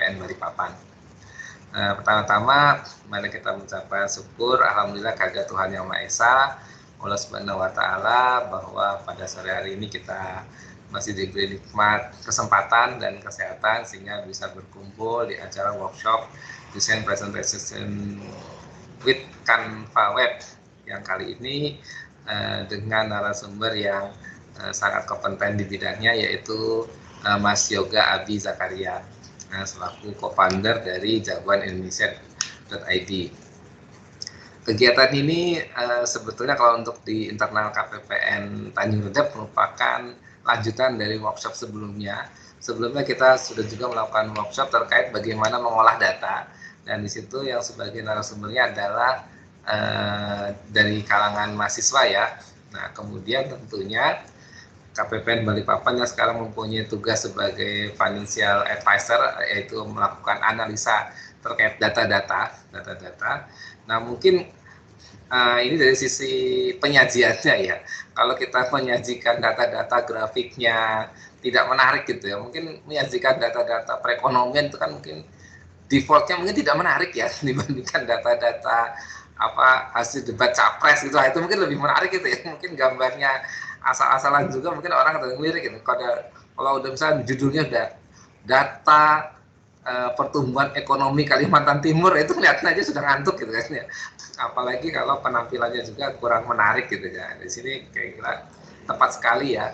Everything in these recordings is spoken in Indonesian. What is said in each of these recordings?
KPPN Balikpapan. Pertama-tama mari kita mengucapkan syukur, alhamdulillah kehadirat Tuhan Yang Maha Esa, Allah Subhanahu wa Ta'ala, bahwa pada sore hari ini kita masih diberi nikmat kesempatan dan kesehatan sehingga bisa berkumpul di acara workshop Design Presentation with Canva Web yang kali ini dengan narasumber yang sangat kompeten di bidangnya, yaitu Mas Yoga Abi Zakaria, selaku co-founder dari jagoanindonesia.id. Kegiatan ini sebetulnya kalau untuk di internal KPPN Tanjung Redap merupakan lanjutan dari workshop sebelumnya. Sebelumnya kita sudah juga melakukan workshop terkait bagaimana mengolah data, dan di situ yang sebagai narasumbernya adalah dari kalangan mahasiswa ya. Nah, kemudian tentunya KPPN Balikpapan yang sekarang mempunyai tugas sebagai financial advisor, yaitu melakukan analisa terkait data-data. Nah, mungkin ini dari sisi penyajiannya ya. Kalau kita menyajikan data-data grafiknya tidak menarik gitu ya, mungkin menyajikan data-data perekonomian itu kan mungkin defaultnya mungkin tidak menarik ya dibandingkan data-data hasil debat capres gitu. Itu mungkin lebih menarik gitu ya. Mungkin gambarnya asal-asalan juga mungkin orang akan ngelirik gitu. Kalau udah misalnya judulnya udah data pertumbuhan ekonomi Kalimantan Timur, itu kelihatan aja sudah ngantuk gitu kan ya. Apalagi kalau penampilannya juga kurang menarik gitu ya. Di sini kayak tepat sekali ya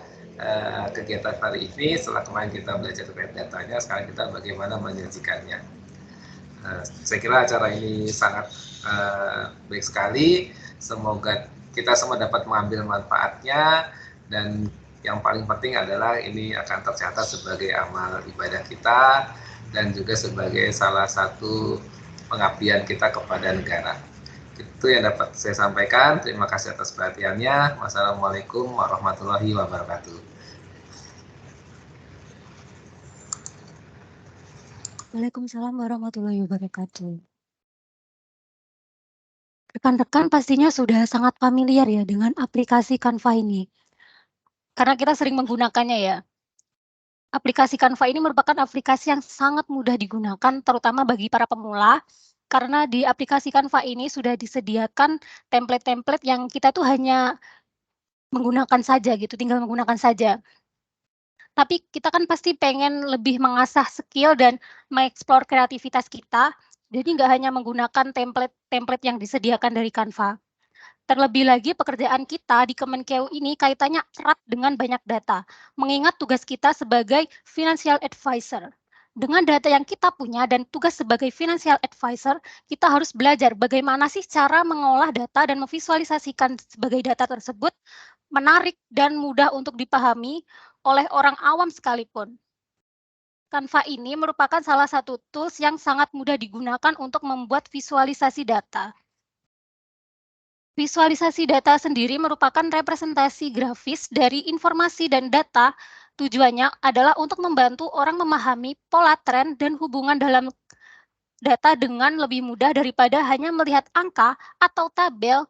kegiatan hari ini. Setelah kemarin kita belajar terkait datanya, sekarang kita bagaimana menyajikannya. Saya kira acara ini sangat baik sekali. Semoga kita semua dapat mengambil manfaatnya, dan yang paling penting adalah ini akan tercatat sebagai amal ibadah kita dan juga sebagai salah satu pengabdian kita kepada negara. Itu yang dapat saya sampaikan. Terima kasih atas perhatiannya. Wassalamualaikum warahmatullahi wabarakatuh. Waalaikumsalam warahmatullahi wabarakatuh. Rekan-rekan pastinya sudah sangat familiar ya dengan aplikasi Canva ini, karena kita sering menggunakannya ya. Aplikasi Canva ini merupakan aplikasi yang sangat mudah digunakan, terutama bagi para pemula, karena di aplikasi Canva ini sudah disediakan template-template yang kita tuh hanya menggunakan saja gitu, tinggal menggunakan saja. Tapi kita kan pasti pengen lebih mengasah skill dan mengeksplor kreativitas kita, jadi nggak hanya menggunakan template-template yang disediakan dari Canva. Terlebih lagi pekerjaan kita di Kemenkeu ini kaitannya erat dengan banyak data, mengingat tugas kita sebagai financial advisor. Dengan data yang kita punya dan tugas sebagai financial advisor, kita harus belajar bagaimana sih cara mengolah data dan memvisualisasikan sebagai data tersebut menarik dan mudah untuk dipahami oleh orang awam sekalipun. Canva ini merupakan salah satu tools yang sangat mudah digunakan untuk membuat visualisasi data. Visualisasi data sendiri merupakan representasi grafis dari informasi dan data. Tujuannya adalah untuk membantu orang memahami pola tren dan hubungan dalam data dengan lebih mudah daripada hanya melihat angka atau tabel.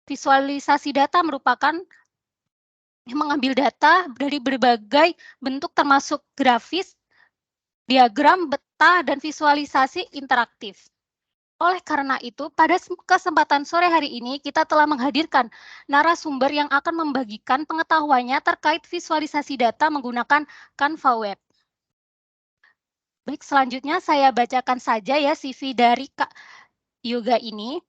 Visualisasi data merupakan mengambil data dari berbagai bentuk termasuk grafis, diagram, peta, dan visualisasi interaktif. Oleh karena itu, pada kesempatan sore hari ini, kita telah menghadirkan narasumber yang akan membagikan pengetahuannya terkait visualisasi data menggunakan Canva Web. Baik, selanjutnya saya bacakan saja ya CV dari Kak Yoga ini.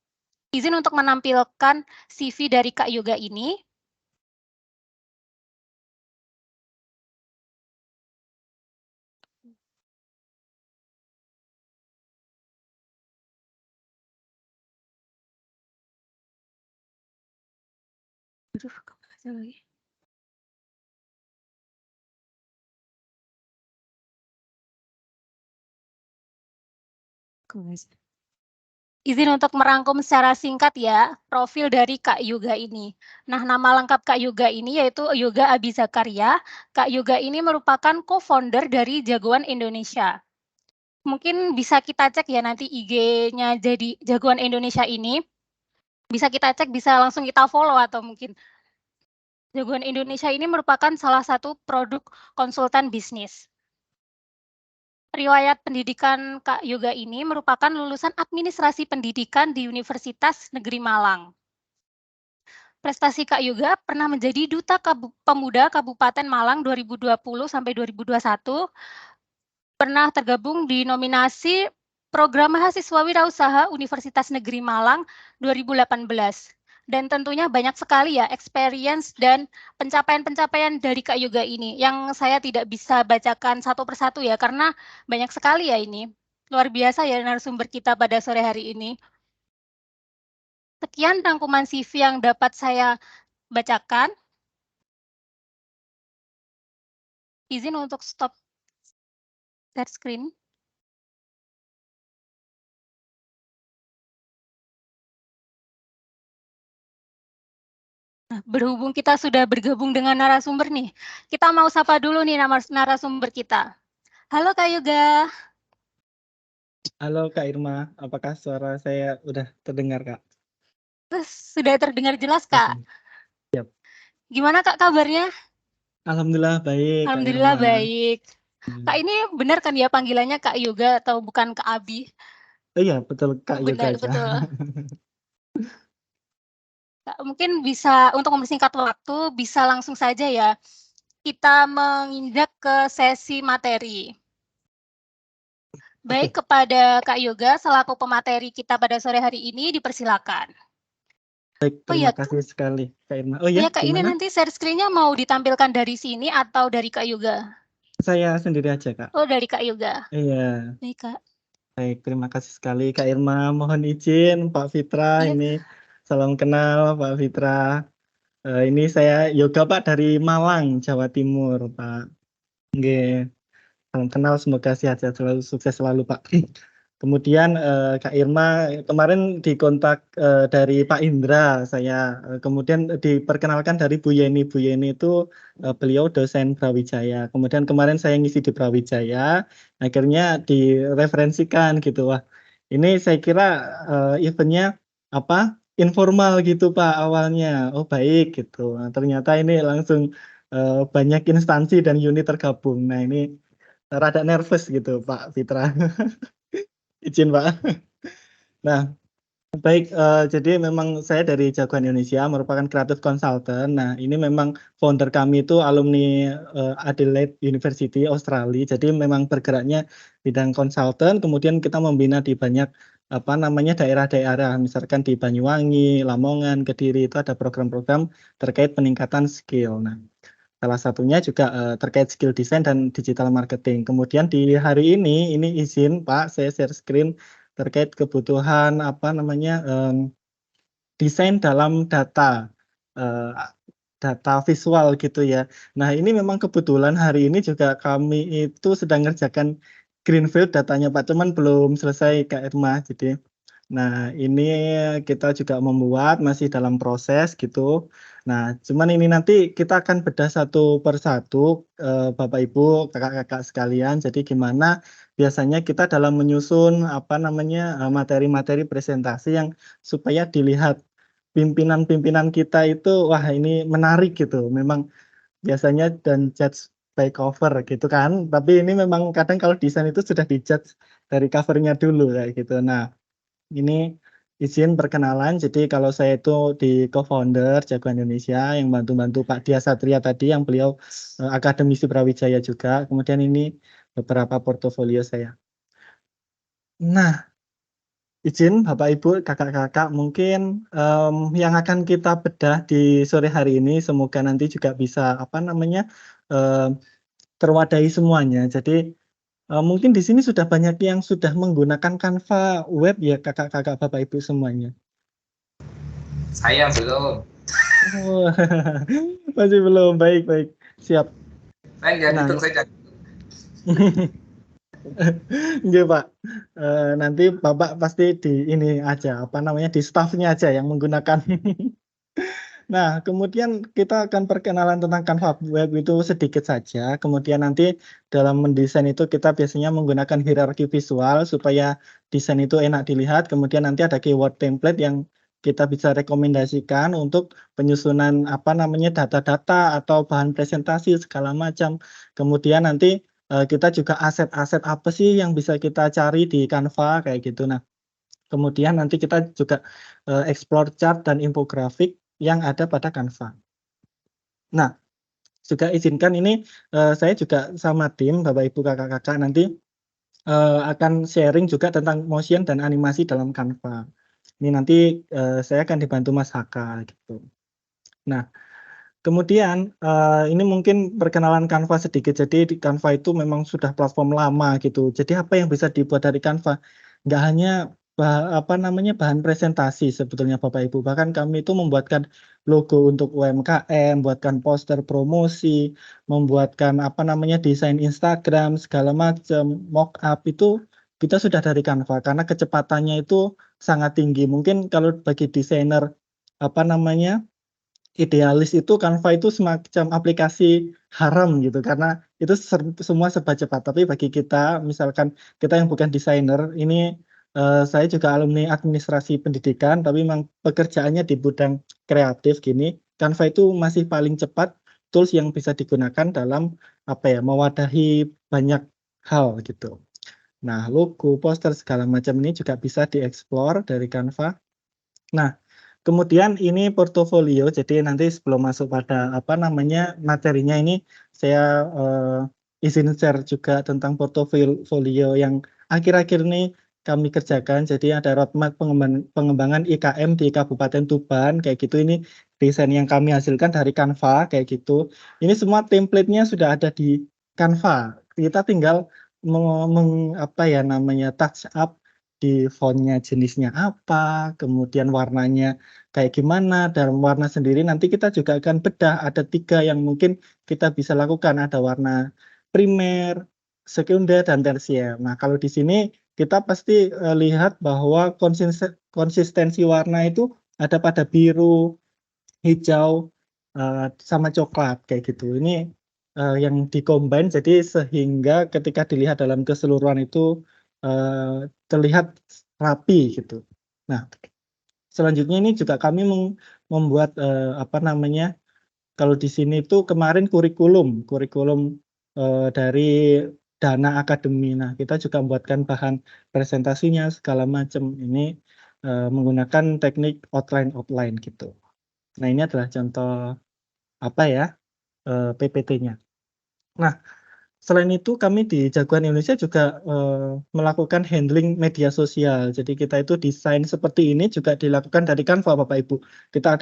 Izin untuk menampilkan CV dari Kak Yoga ini. Aduh, kemana lagi? Izin untuk merangkum secara singkat ya, profil dari Kak Yoga ini. Nah, nama lengkap Kak Yoga ini yaitu Yoga Abi Zakaria. Kak Yoga ini merupakan co-founder dari Jagoan Indonesia. Mungkin bisa kita cek ya nanti IG-nya jadi Jagoan Indonesia ini. Bisa kita cek, bisa langsung kita follow atau mungkin. Jagoan Indonesia ini merupakan salah satu produk konsultan bisnis. riwayat pendidikan Kak Yoga ini merupakan lulusan administrasi pendidikan di Universitas Negeri Malang. Prestasi Kak Yoga pernah menjadi Duta Pemuda Kabupaten Malang 2020 sampai 2021, pernah tergabung di nominasi Program Mahasiswa Wirausaha Universitas Negeri Malang 2018. Dan tentunya banyak sekali ya experience dan pencapaian-pencapaian dari Kak Yoga ini yang saya tidak bisa bacakan satu persatu ya, karena banyak sekali ya ini. Luar biasa ya narasumber kita pada sore hari ini. Sekian rangkuman CV yang dapat saya bacakan. Izin untuk stop share screen. Nah, berhubung kita sudah bergabung dengan narasumber nih, kita mau sapa dulu nih narasumber kita. Halo Kak Yoga. Halo Kak Irma, apakah suara saya udah terdengar Kak? Sudah terdengar jelas Kak. Siap. Gimana Kak kabarnya? Alhamdulillah baik. Alhamdulillah Kak Irma. baik. Kak ini benar kan ya panggilannya Kak Yoga atau bukan Kak Abi? Oh iya betul Kak Yoga Benar, aja. betul. Kak, mungkin bisa untuk mempersingkat waktu, bisa langsung saja ya kita menginjak ke sesi materi. Baik, kepada Kak Yoga selaku pemateri kita pada sore hari ini dipersilakan. Baik, terima kasih sekali Kak Irma. Oh Iya ya, Kak, ini gimana? nanti share screen-nya mau ditampilkan dari sini atau dari Kak Yoga? Saya sendiri aja Kak. Oh, dari Kak Yoga. Iya. Baik Kak. Baik, terima kasih sekali Kak Irma. Mohon izin Pak Fitra, Iya. ini salam kenal Pak Fitra. Ini saya Yoga Pak dari Malang, Jawa Timur Pak. Nggih. Salam kenal, semoga sehat-sehat selalu, sukses selalu Pak. Kemudian Kak Irma kemarin dikontak dari Pak Indra saya, kemudian diperkenalkan dari Bu Yeni. Bu Yeni itu beliau dosen Brawijaya. Kemudian kemarin saya ngisi di Brawijaya, akhirnya direferensikan gitu. Wah, ini saya kira eventnya apa informal gitu Pak awalnya. Oh baik gitu. Nah, ternyata ini langsung banyak instansi dan unit tergabung. Nah ini rada nervous gitu Pak Fitra. Izin Pak. Nah, baik, jadi memang saya dari Jagoan Indonesia merupakan creative consultant. Nah, ini memang founder kami itu alumni Adelaide University Australia. Jadi memang bergeraknya bidang consultant. Kemudian kita membina di banyak apa namanya daerah-daerah, misalkan di Banyuwangi, Lamongan, Kediri itu ada program-program terkait peningkatan skill. Nah, salah satunya juga terkait skill design dan digital marketing. Kemudian di hari ini izin Pak, saya share screen terkait kebutuhan apa namanya desain dalam data data visual gitu ya. Nah ini memang kebetulan hari ini juga kami itu sedang ngerjakan greenfield datanya Pak, cuman belum selesai Kak Irma. Jadi nah, ini kita juga membuat masih dalam proses gitu. Nah, cuman ini nanti kita akan bedah satu persatu Bapak Ibu, kakak-kakak sekalian. Jadi gimana biasanya kita dalam menyusun apa namanya materi-materi presentasi yang supaya dilihat pimpinan-pimpinan kita itu wah ini menarik gitu. Memang biasanya dan judge by cover gitu kan. Tapi ini memang kadang kalau desain itu sudah dijudge dari covernya dulu kayak gitu. Nah, ini izin perkenalan, jadi kalau saya itu di co-founder Jagoan Indonesia yang bantu-bantu Pak Dia Satria tadi yang beliau akademisi Brawijaya juga, kemudian ini beberapa portofolio saya. Nah, izin Bapak Ibu, kakak-kakak mungkin yang akan kita bedah di sore hari ini semoga nanti juga bisa apa namanya terwadahi semuanya. Jadi mungkin di sini sudah banyak yang sudah menggunakan Canva web ya kakak-kakak Bapak Ibu semuanya. Saya belum. Oh, masih belum. Baik. Siap. Saya jangan hitung, saya jangan. Nggih, Pak. Nanti Bapak pasti di ini aja, apa namanya, di staffnya aja yang menggunakan. Nah, kemudian kita akan perkenalan tentang Canva web itu sedikit saja. Kemudian nanti dalam mendesain itu kita biasanya menggunakan hierarki visual supaya desain itu enak dilihat. Kemudian nanti ada keyword template yang kita bisa rekomendasikan untuk penyusunan apa namanya data-data atau bahan presentasi segala macam. Kemudian nanti kita juga aset-aset apa sih yang bisa kita cari di Canva kayak gitu. Nah, kemudian nanti kita juga explore chart dan infografik yang ada pada Canva. Nah, juga izinkan ini saya juga sama tim Bapak Ibu Kakak-kakak nanti akan sharing juga tentang motion dan animasi dalam Canva. Ini nanti saya akan dibantu Mas Haka gitu. Nah, kemudian ini mungkin perkenalan Canva sedikit. Jadi di Canva itu memang sudah platform lama gitu. Jadi apa yang bisa dibuat dari Canva? Nggak hanya bahan presentasi sebetulnya Bapak Ibu. Bahkan kami itu membuatkan logo untuk UMKM, membuatkan poster promosi, membuatkan desain Instagram segala macam, mock-up itu kita sudah dari Canva karena kecepatannya itu sangat tinggi. Mungkin kalau bagi desainer idealis itu Canva itu semacam aplikasi haram gitu karena itu semua serba cepat. Tapi bagi kita, misalkan kita yang bukan desainer, ini saya juga alumni administrasi pendidikan, tapi memang pekerjaannya di bidang kreatif gini. Canva itu masih paling cepat tools yang bisa digunakan dalam mewadahi banyak hal gitu. Nah, logo, poster segala macam ini juga bisa dieksplor dari Canva. Nah, kemudian ini portofolio, jadi nanti sebelum masuk pada materinya ini saya izin share juga tentang portofolio yang akhir-akhir ini kami kerjakan. Jadi ada roadmap pengembangan IKM di Kabupaten Tuban kayak gitu. Ini desain yang kami hasilkan dari Canva kayak gitu. Ini semua template-nya sudah ada di Canva. Kita tinggal touch up di font-nya jenisnya apa, kemudian warnanya kayak gimana, dan warna sendiri nanti kita juga akan bedah, ada 3 yang mungkin kita bisa lakukan, ada warna primer, sekunder, dan tersier. Nah, kalau di sini kita pasti lihat bahwa konsistensi warna itu ada pada biru, hijau, sama coklat kayak gitu. Ini yang di-combine jadi sehingga ketika dilihat dalam keseluruhan itu terlihat rapi gitu. Nah, selanjutnya ini juga kami membuat kalau di sini itu kemarin kurikulum dari Dana Akademi. Nah, kita juga membuatkan bahan presentasinya segala macam. Ini menggunakan teknik outline gitu. Nah, ini adalah contoh PPT-nya. Nah, selain itu kami di Jagoan Indonesia juga melakukan handling media sosial. Jadi kita itu desain seperti ini juga dilakukan dari Canva Bapak Ibu. Kita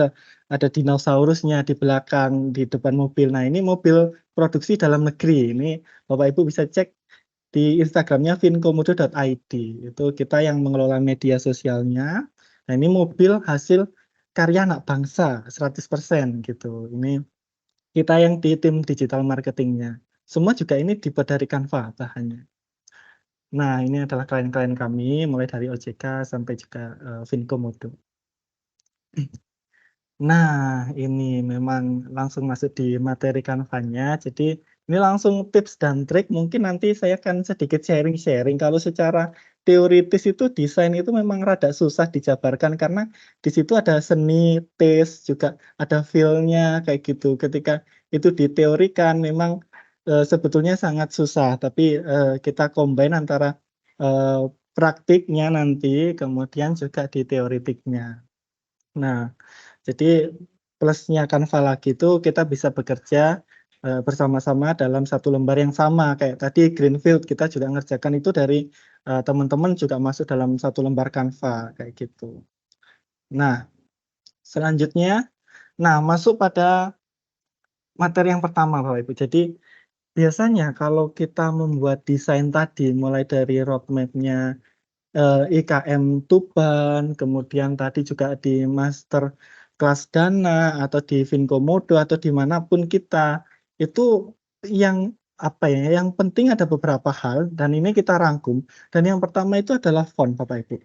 ada dinosaurusnya di belakang, di depan mobil. Nah, ini mobil produksi dalam negeri. Ini Bapak Ibu bisa cek di Instagramnya vinkomodo.id. Itu kita yang mengelola media sosialnya. Nah, ini mobil hasil karya anak bangsa 100% gitu. Ini kita yang di tim digital marketingnya. Semua juga ini dibuat dari Canva bahannya. Nah, ini adalah klien-klien kami, mulai dari OJK sampai juga Vinkomodo. Nah, ini memang langsung masuk di materi Canva-nya. Jadi ini langsung tips dan trik. Mungkin nanti saya akan sedikit sharing-sharing. Kalau secara teoritis itu desain itu memang rada susah dijabarkan karena di situ ada seni, taste, juga ada feel-nya kayak gitu. Ketika itu diteorikan memang sebetulnya sangat susah. Tapi kita combine antara praktiknya nanti, kemudian juga di teoritiknya. Nah, jadi plusnya Canva lagi itu kita bisa bekerja bersama-sama dalam satu lembar yang sama. Kayak tadi Greenfield kita juga ngerjakan itu dari teman-teman juga masuk dalam satu lembar Canva kayak gitu. Nah, selanjutnya, masuk pada materi yang pertama Bapak Ibu. Jadi biasanya kalau kita membuat desain tadi mulai dari roadmap-nya IKM Tuban, kemudian tadi juga di master kelas Dana atau di Vinkomodo atau dimanapun kita, itu yang yang penting ada beberapa hal dan ini kita rangkum. Dan yang pertama itu adalah font Bapak Ibu.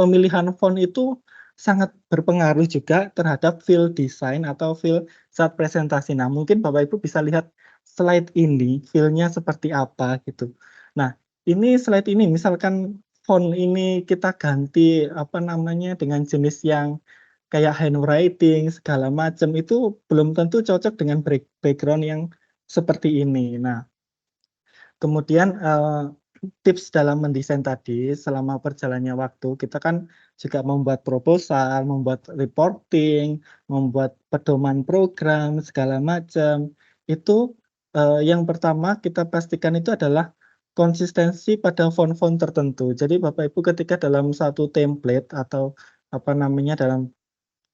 Pemilihan font itu sangat berpengaruh juga terhadap feel design atau feel saat presentasi. Nah, mungkin Bapak Ibu bisa lihat slide ini, feel-nya seperti apa gitu. Nah, ini slide ini misalkan font ini kita ganti dengan jenis yang kayak handwriting segala macam itu belum tentu cocok dengan background yang seperti ini. Nah, Kemudian tips dalam mendesain tadi selama perjalannya waktu, kita kan juga membuat proposal, membuat reporting, membuat pedoman program segala macam. Itu yang pertama kita pastikan itu adalah konsistensi pada font-font tertentu. Jadi Bapak Ibu ketika dalam satu template atau apa namanya dalam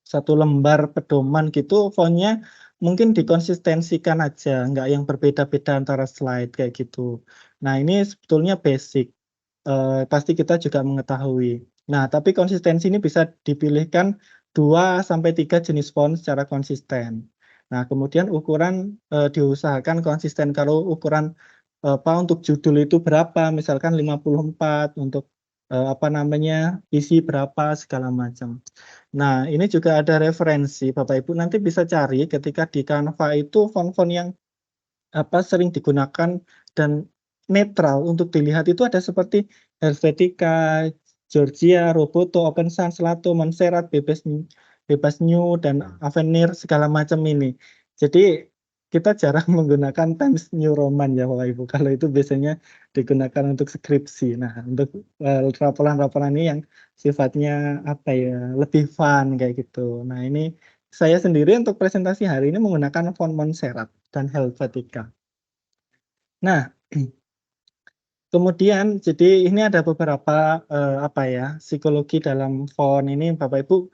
satu lembar pedoman gitu fontnya mungkin dikonsistensikan aja, nggak yang berbeda-beda antara slide kayak gitu. Nah ini sebetulnya basic, pasti kita juga mengetahui. Nah tapi konsistensi ini bisa dipilihkan 2 sampai 3 jenis font secara konsisten. Nah kemudian ukuran, diusahakan konsisten kalau ukuran, apa untuk judul itu berapa misalkan 54 untuk, apa namanya isi berapa segala macam. Nah, ini juga ada referensi Bapak Ibu nanti bisa cari ketika di Canva itu font-font yang apa sering digunakan dan netral untuk dilihat itu ada seperti Helvetica, Georgia, Roboto, Open Sans, Lato, Montserrat, Bebas New dan Avenir segala macam ini. Jadi kita jarang menggunakan Times New Roman ya Bapak Ibu. Kalau itu biasanya digunakan untuk skripsi. Nah, untuk laporan-laporan ini yang sifatnya apa ya, lebih fun kayak gitu. Nah, ini saya sendiri untuk presentasi hari ini menggunakan font Montserrat dan Helvetica. Nah, kemudian jadi ini ada beberapa, apa ya, psikologi dalam font ini Bapak Ibu,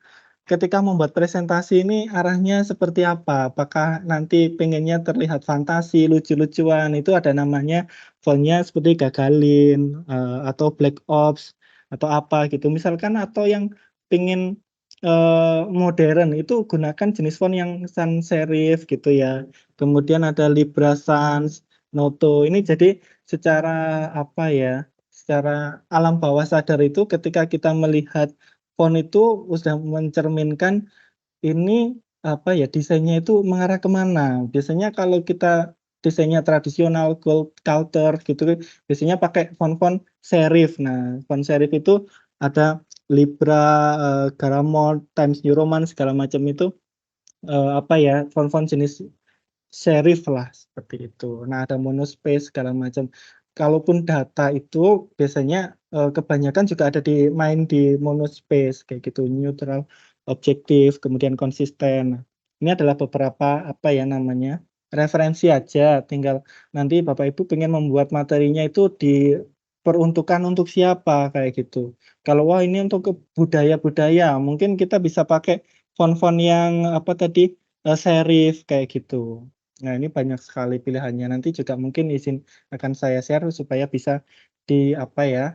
ketika membuat presentasi ini arahnya seperti apa? Apakah nanti pengennya terlihat fantasi, lucu-lucuan, itu ada namanya font-nya seperti Gagalin, atau Black Ops, atau apa gitu. Misalkan atau yang pengen, modern itu gunakan jenis font yang sans serif gitu ya. Kemudian ada Libra Sans, Noto, ini jadi secara apa ya, secara alam bawah sadar itu ketika kita melihat font itu sudah mencerminkan ini apa ya, desainnya itu mengarah kemana. Biasanya kalau kita desainnya tradisional, gold counter gitu, biasanya pakai font-font serif. Nah, font serif itu ada Libra, Garamond, Times New Roman segala macam itu, apa ya, font-font jenis serif lah seperti itu. Nah, ada monospace segala macam. Kalaupun data itu biasanya, kebanyakan juga ada main di monospace kayak gitu, neutral, objektif, kemudian konsisten. Nah, ini adalah beberapa apa ya namanya, referensi aja, tinggal nanti Bapak Ibu pengen membuat materinya itu diperuntukkan untuk siapa kayak gitu. Kalau wah ini untuk ke budaya-budaya, mungkin kita bisa pakai font-font yang apa tadi, serif kayak gitu. Nah, ini banyak sekali pilihannya. Nanti juga mungkin akan saya share supaya bisa apa ya,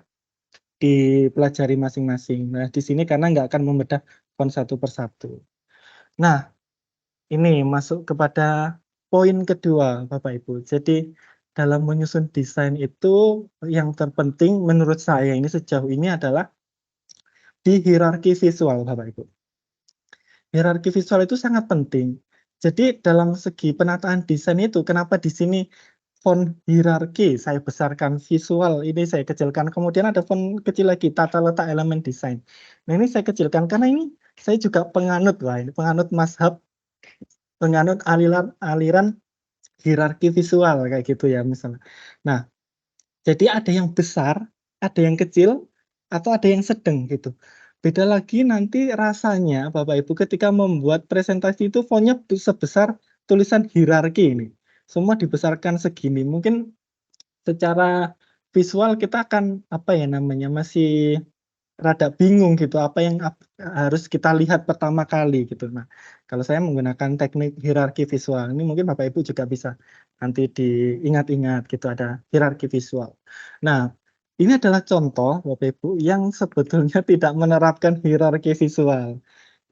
dipelajari masing-masing. Nah, di sini karena nggak akan membedah font satu persatu. Nah, ini masuk kepada poin kedua, Bapak Ibu. Jadi dalam menyusun desain itu yang terpenting menurut saya ini sejauh ini adalah di hierarki visual, Bapak Ibu. Hierarki visual itu sangat penting. Jadi dalam segi penataan desain itu kenapa di sini font hierarki saya besarkan, visual ini saya kecilkan, kemudian ada font kecil lagi tata letak elemen desain. Nah ini saya kecilkan karena ini saya juga penganut penganut mazhab, penganut aliran hierarki visual kayak gitu ya misalnya. Nah, jadi ada yang besar, ada yang kecil, atau ada yang sedang gitu. Beda lagi nanti rasanya Bapak Ibu ketika membuat presentasi itu fontnya sebesar tulisan hierarki ini. Semua dibesarkan segini. Mungkin secara visual kita akan apa ya namanya masih rada bingung gitu apa yang harus kita lihat pertama kali gitu. Nah, kalau saya menggunakan teknik hierarki visual ini mungkin Bapak Ibu juga bisa nanti diingat-ingat gitu ada hierarki visual. Nah, ini adalah contoh Bapak Ibu yang sebetulnya tidak menerapkan hierarki visual.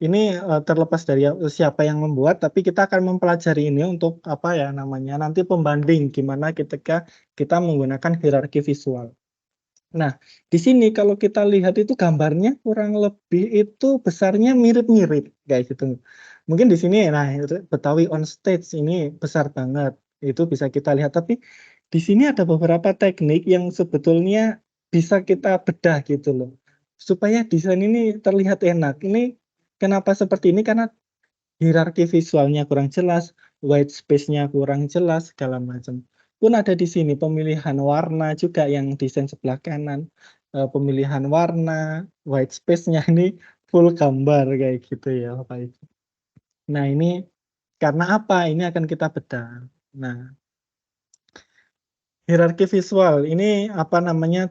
Ini, terlepas dari siapa yang membuat, tapi kita akan mempelajari ini untuk apa ya namanya, nanti pembanding gimana ketika kita menggunakan hierarki visual. Nah, di sini kalau kita lihat itu gambarnya kurang lebih itu besarnya mirip-mirip kayak gitu. Mungkin di sini nah Betawi on Stage ini besar banget, itu bisa kita lihat. Tapi di sini ada beberapa teknik yang sebetulnya bisa kita bedah gitu loh, supaya desain ini terlihat enak. Ini kenapa seperti ini, karena hierarki visualnya kurang jelas, white space-nya kurang jelas, segala macam. pun ada di sini, pemilihan warna juga yang desain sebelah kanan, pemilihan warna, white space-nya ini full gambar kayak gitu ya Bapak Ibu. Nah ini karena apa? Ini akan kita bedah. Nah, hierarki visual ini apa namanya,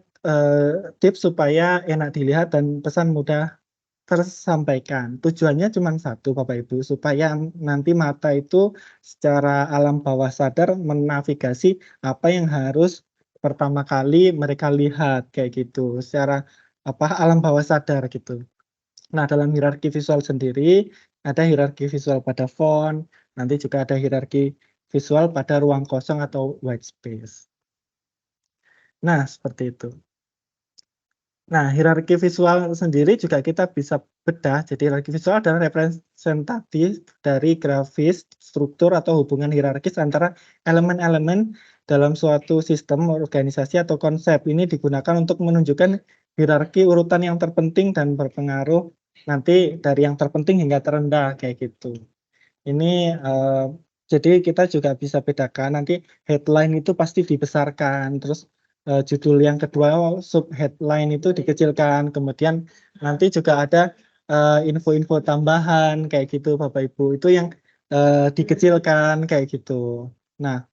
tips supaya enak dilihat dan pesan mudah tersampaikan. Tujuannya cuma satu Bapak Ibu, supaya nanti mata itu secara alam bawah sadar menavigasi apa yang harus pertama kali mereka lihat, kayak gitu, secara apa, alam bawah sadar gitu. Nah, dalam hierarki visual sendiri, ada hierarki visual pada font, nanti juga ada hierarki visual pada ruang kosong atau white space. Nah, seperti itu. Nah, hierarki visual sendiri juga kita bisa bedah. Jadi hierarki visual adalah representatif dari grafis, struktur, atau hubungan hierarkis antara elemen-elemen dalam suatu sistem, organisasi, atau konsep. Ini digunakan untuk menunjukkan hierarki urutan yang terpenting dan berpengaruh nanti dari yang terpenting hingga terendah, kayak gitu. Ini, jadi kita juga bisa bedakan nanti headline itu pasti dibesarkan, terus, judul yang kedua sub headline itu dikecilkan, kemudian nanti juga ada, info-info tambahan kayak gitu Bapak Ibu, itu yang, dikecilkan kayak gitu. Nah,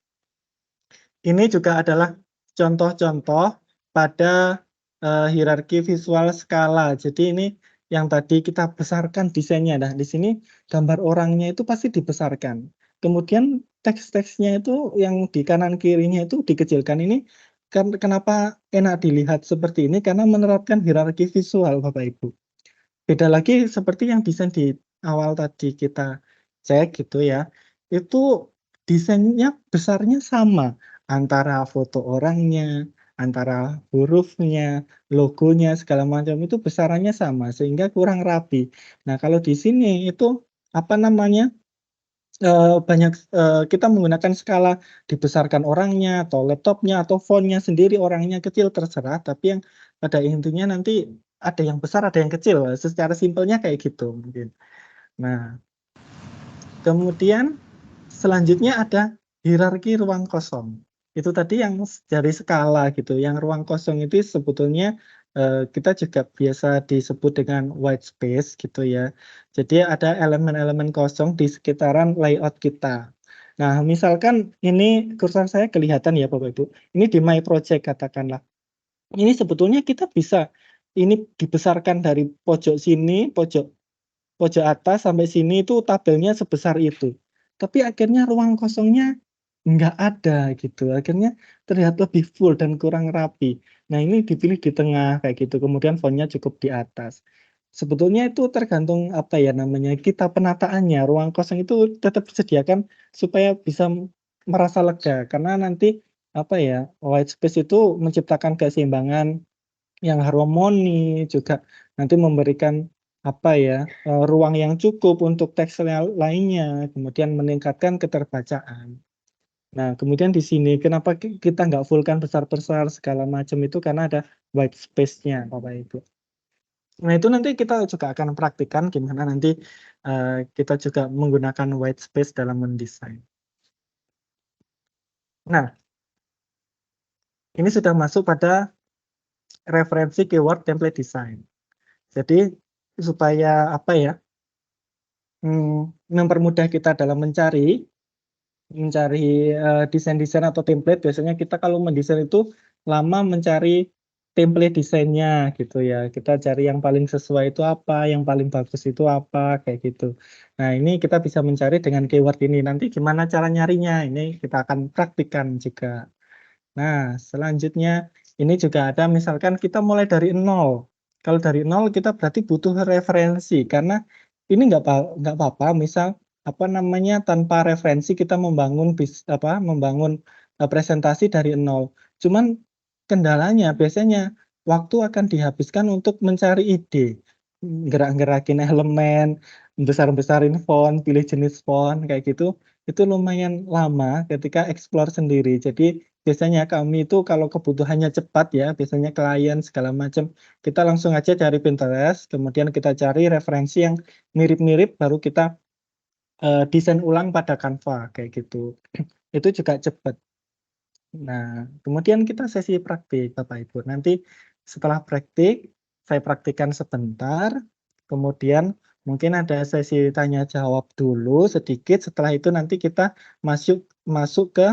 ini juga adalah contoh-contoh pada, hierarki visual skala. Jadi ini yang tadi kita besarkan desainnya. Nah, di sini gambar orangnya itu pasti dibesarkan. Kemudian teks-teksnya itu yang di kanan kirinya itu dikecilkan. Ini kenapa enak dilihat seperti ini, karena menerapkan hierarki visual Bapak Ibu. Beda lagi seperti yang desain di awal tadi kita cek gitu ya, itu desainnya besarnya sama, antara foto orangnya, antara hurufnya, logonya, segala macam itu besarannya sama, sehingga kurang rapi. Nah, kalau di sini itu, apa namanya, banyak, kita menggunakan skala dibesarkan orangnya, atau laptopnya, atau font-nya sendiri orangnya kecil terserah, tapi yang pada intinya nanti ada yang besar, ada yang kecil, secara simpelnya kayak gitu mungkin. Nah, kemudian selanjutnya ada hierarki ruang kosong. Itu tadi yang dari skala gitu, yang ruang kosong itu sebetulnya, kita juga biasa disebut dengan white space gitu ya. Jadi ada elemen-elemen kosong di sekitaran layout kita. Nah, misalkan ini kursor saya kelihatan ya Bapak Ibu, ini di My Project katakanlah. Ini sebetulnya kita bisa ini dibesarkan dari pojok sini, pojok pojok atas sampai sini itu tabelnya sebesar itu. Tapi akhirnya ruang kosongnya nggak ada gitu, akhirnya terlihat lebih full dan kurang rapi. Nah ini dipilih di tengah kayak gitu, kemudian font-nya cukup di atas. Sebetulnya itu tergantung apa ya namanya, kita penataannya, ruang kosong itu tetap disediakan supaya bisa merasa lega, karena nanti apa ya, white space itu menciptakan keseimbangan yang harmoni, juga nanti memberikan apa ya, ruang yang cukup untuk teks lainnya, kemudian meningkatkan keterbacaan. Nah, kemudian di sini kenapa kita nggak full-kan besar-besar segala macam itu karena ada white space-nya, Bapak Ibu. Nah, itu nanti kita juga akan praktikkan gimana nanti, kita juga menggunakan white space dalam mendesain. Nah, ini sudah masuk pada referensi keyword template design. Jadi supaya apa ya, mempermudah kita dalam mencari desain-desain atau template. Biasanya kita kalau mendesain itu lama mencari template desainnya gitu ya. Kita cari yang paling sesuai itu apa, yang paling bagus itu apa, kayak gitu. Nah, ini kita bisa mencari dengan keyword ini. Nanti gimana cara nyarinya? Ini kita akan praktikkan juga. Nah, selanjutnya ini juga ada misalkan kita mulai dari nol. Kalau dari nol kita berarti butuh referensi, karena ini nggak apa-apa misal apa namanya, tanpa referensi kita membangun membangun, presentasi dari nol. Cuman kendalanya biasanya waktu akan dihabiskan untuk mencari ide, gerak-gerakin elemen, besar-besarin font, pilih jenis font kayak gitu, itu lumayan lama ketika explore sendiri. Jadi biasanya kami itu kalau kebutuhannya cepat ya, biasanya klien segala macam, kita langsung aja cari Pinterest, kemudian kita cari referensi yang mirip-mirip, baru kita, desain ulang pada Canva kayak gitu. Itu juga cepat. Nah, kemudian kita sesi praktik, Bapak Ibu. Nanti setelah praktik, saya praktikkan sebentar, kemudian mungkin ada sesi tanya jawab dulu sedikit, setelah itu nanti kita masuk masuk ke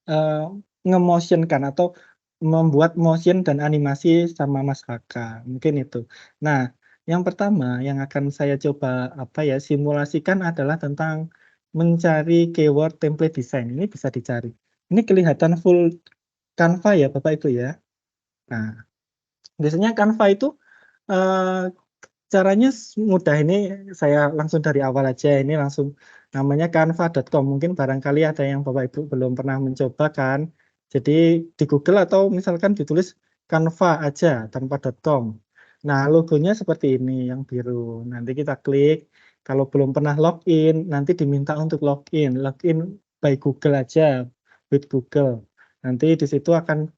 Eee, nge-motion-kan atau membuat motion dan animasi sama Mas Kakak, mungkin itu. Nah, yang pertama yang akan saya coba, apa ya, simulasikan adalah tentang mencari keyword template design, ini bisa dicari. Ini kelihatan full Canva ya, Bapak Ibu ya. Nah, biasanya Canva itu, eee, caranya mudah, ini saya langsung dari awal aja, ini langsung namanya canva.com, mungkin barangkali ada yang Bapak Ibu belum pernah mencoba kan. Jadi di Google atau misalkan ditulis Canva aja tanpa .com. Nah, logonya seperti ini yang biru, nanti kita klik, kalau belum pernah login, nanti diminta untuk login, login by Google aja, with Google. Nanti di situ akan,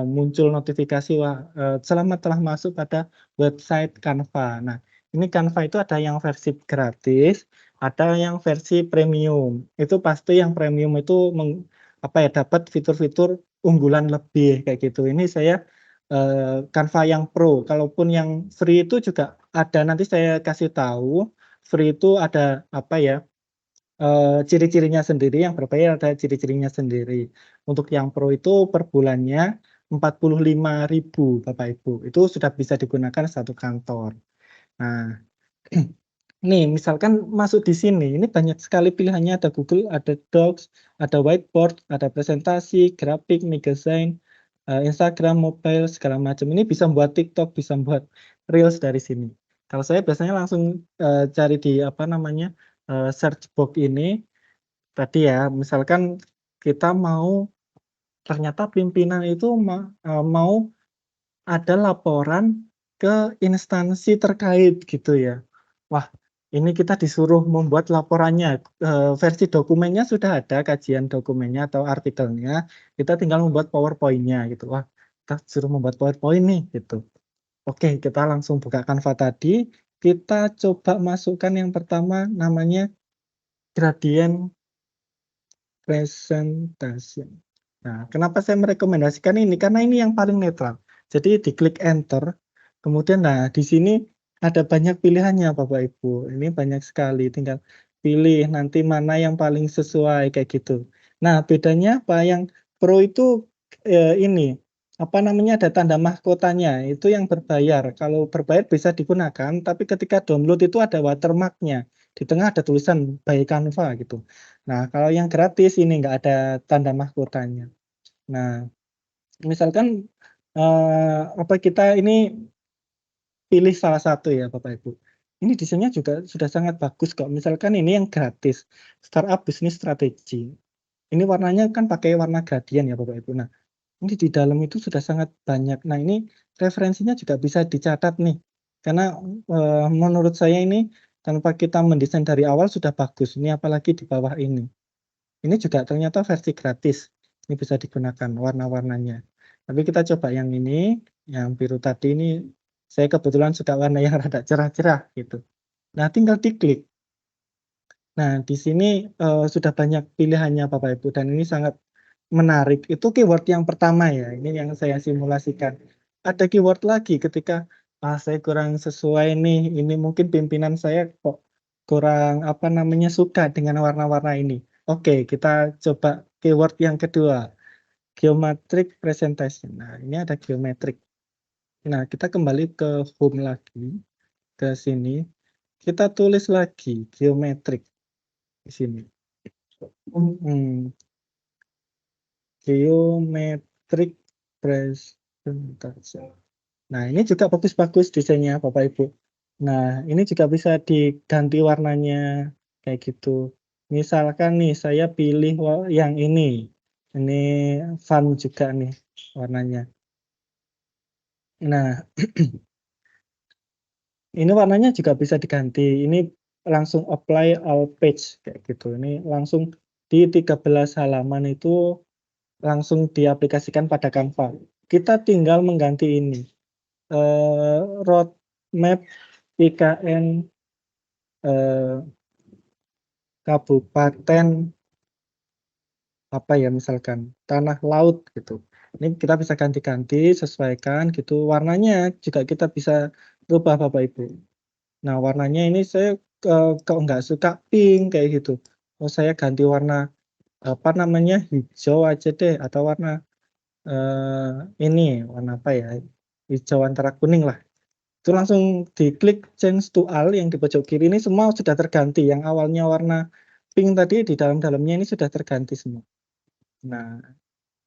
muncul notifikasi, wah, selamat telah masuk pada website Canva. Nah, ini Canva itu ada yang versi gratis, ada yang versi premium. Itu pasti yang premium itu apa ya, dapat fitur-fitur unggulan lebih kayak gitu. Ini saya, Canva yang Pro. Kalaupun yang free itu juga ada, nanti saya kasih tahu. Free itu ada apa ya, ciri-cirinya sendiri, yang berbayar ada ciri-cirinya sendiri. Untuk yang Pro itu per bulannya 45.000 Bapak Ibu. Itu sudah bisa digunakan satu kantor. Nah, nih misalkan masuk di sini, ini banyak sekali pilihannya, ada Google, ada Docs, ada whiteboard, ada presentasi, grafik, desain, Instagram, mobile, segala macam. Ini bisa buat TikTok, bisa buat reels dari sini. Kalau saya biasanya langsung, cari di apa namanya, search box ini, tadi ya, misalkan kita mau ternyata pimpinan itu mau ada laporan ke instansi terkait gitu ya. Wah, ini kita disuruh membuat laporannya, versi dokumennya sudah ada, kajian dokumennya atau artikelnya, kita tinggal membuat PowerPoint-nya gitu. Wah, kita disuruh membuat PowerPoint nih gitu. Oke, kita langsung buka Canva tadi, kita coba masukkan yang pertama namanya gradient presentation. Nah, kenapa saya merekomendasikan ini? Karena ini yang paling netral. Jadi diklik enter, kemudian nah di sini ada banyak pilihannya Bapak Ibu. Ini banyak sekali, tinggal pilih nanti mana yang paling sesuai kayak gitu. Nah, bedanya apa? Yang Pro itu ini apa namanya, ada tanda mahkotanya, itu yang berbayar. Kalau berbayar bisa digunakan, tapi ketika download itu ada watermark-nya. Di tengah ada tulisan by Canva gitu. Nah, kalau yang gratis ini nggak ada tanda mahkotanya. Nah, misalkan, apa kita ini pilih salah satu ya Bapak Ibu. Ini desainnya juga sudah sangat bagus kok. Misalkan ini yang gratis, Startup Business Strategy. Ini warnanya kan pakai warna gradient ya Bapak Ibu. Nah, ini di dalam itu sudah sangat banyak. Nah, ini referensinya juga bisa dicatat nih. Karena, menurut saya ini tanpa kita mendesain dari awal sudah bagus. Ini apalagi di bawah ini. Ini juga ternyata versi gratis. Ini bisa digunakan warna-warnanya. Tapi kita coba yang ini, yang biru tadi ini, saya kebetulan suka warna yang rada cerah-cerah gitu. Nah, tinggal diklik. Nah, di sini, sudah banyak pilihannya Bapak Ibu dan ini sangat menarik. Itu keyword yang pertama ya, ini yang saya simulasikan. Ada keyword lagi ketika, saya kurang sesuai nih, ini mungkin pimpinan saya kok kurang, apa namanya, suka dengan warna-warna ini. Oke, kita coba keyword yang kedua, geometric presentation. Nah, ini ada geometric. Nah, kita kembali ke home lagi, ke sini, kita tulis lagi geometric di sini. Mhm, geometric presentation. Nah, ini juga bagus-bagus desainnya Bapak Ibu. Nah, ini juga bisa diganti warnanya kayak gitu. Misalkan nih saya pilih yang ini fun juga nih warnanya. Nah, ini warnanya juga bisa diganti. Ini langsung apply all page kayak gitu. Ini langsung di 13 halaman itu langsung diaplikasikan pada Canva. Kita tinggal mengganti ini, roadmap IKN, eee, kabupaten apa ya, misalkan tanah laut gitu. Ini kita bisa ganti-ganti, sesuaikan gitu. Warnanya juga kita bisa rubah Bapak Ibu. Nah, warnanya ini saya, kok nggak suka pink kayak gitu. Oh, saya ganti warna, apa namanya, hijau aja deh atau warna, ini, warna apa ya, hijau antara kuning lah. Itu langsung diklik change to all yang di pojok kiri ini semua sudah terganti, yang awalnya warna pink tadi di dalam-dalamnya ini sudah terganti semua. Nah,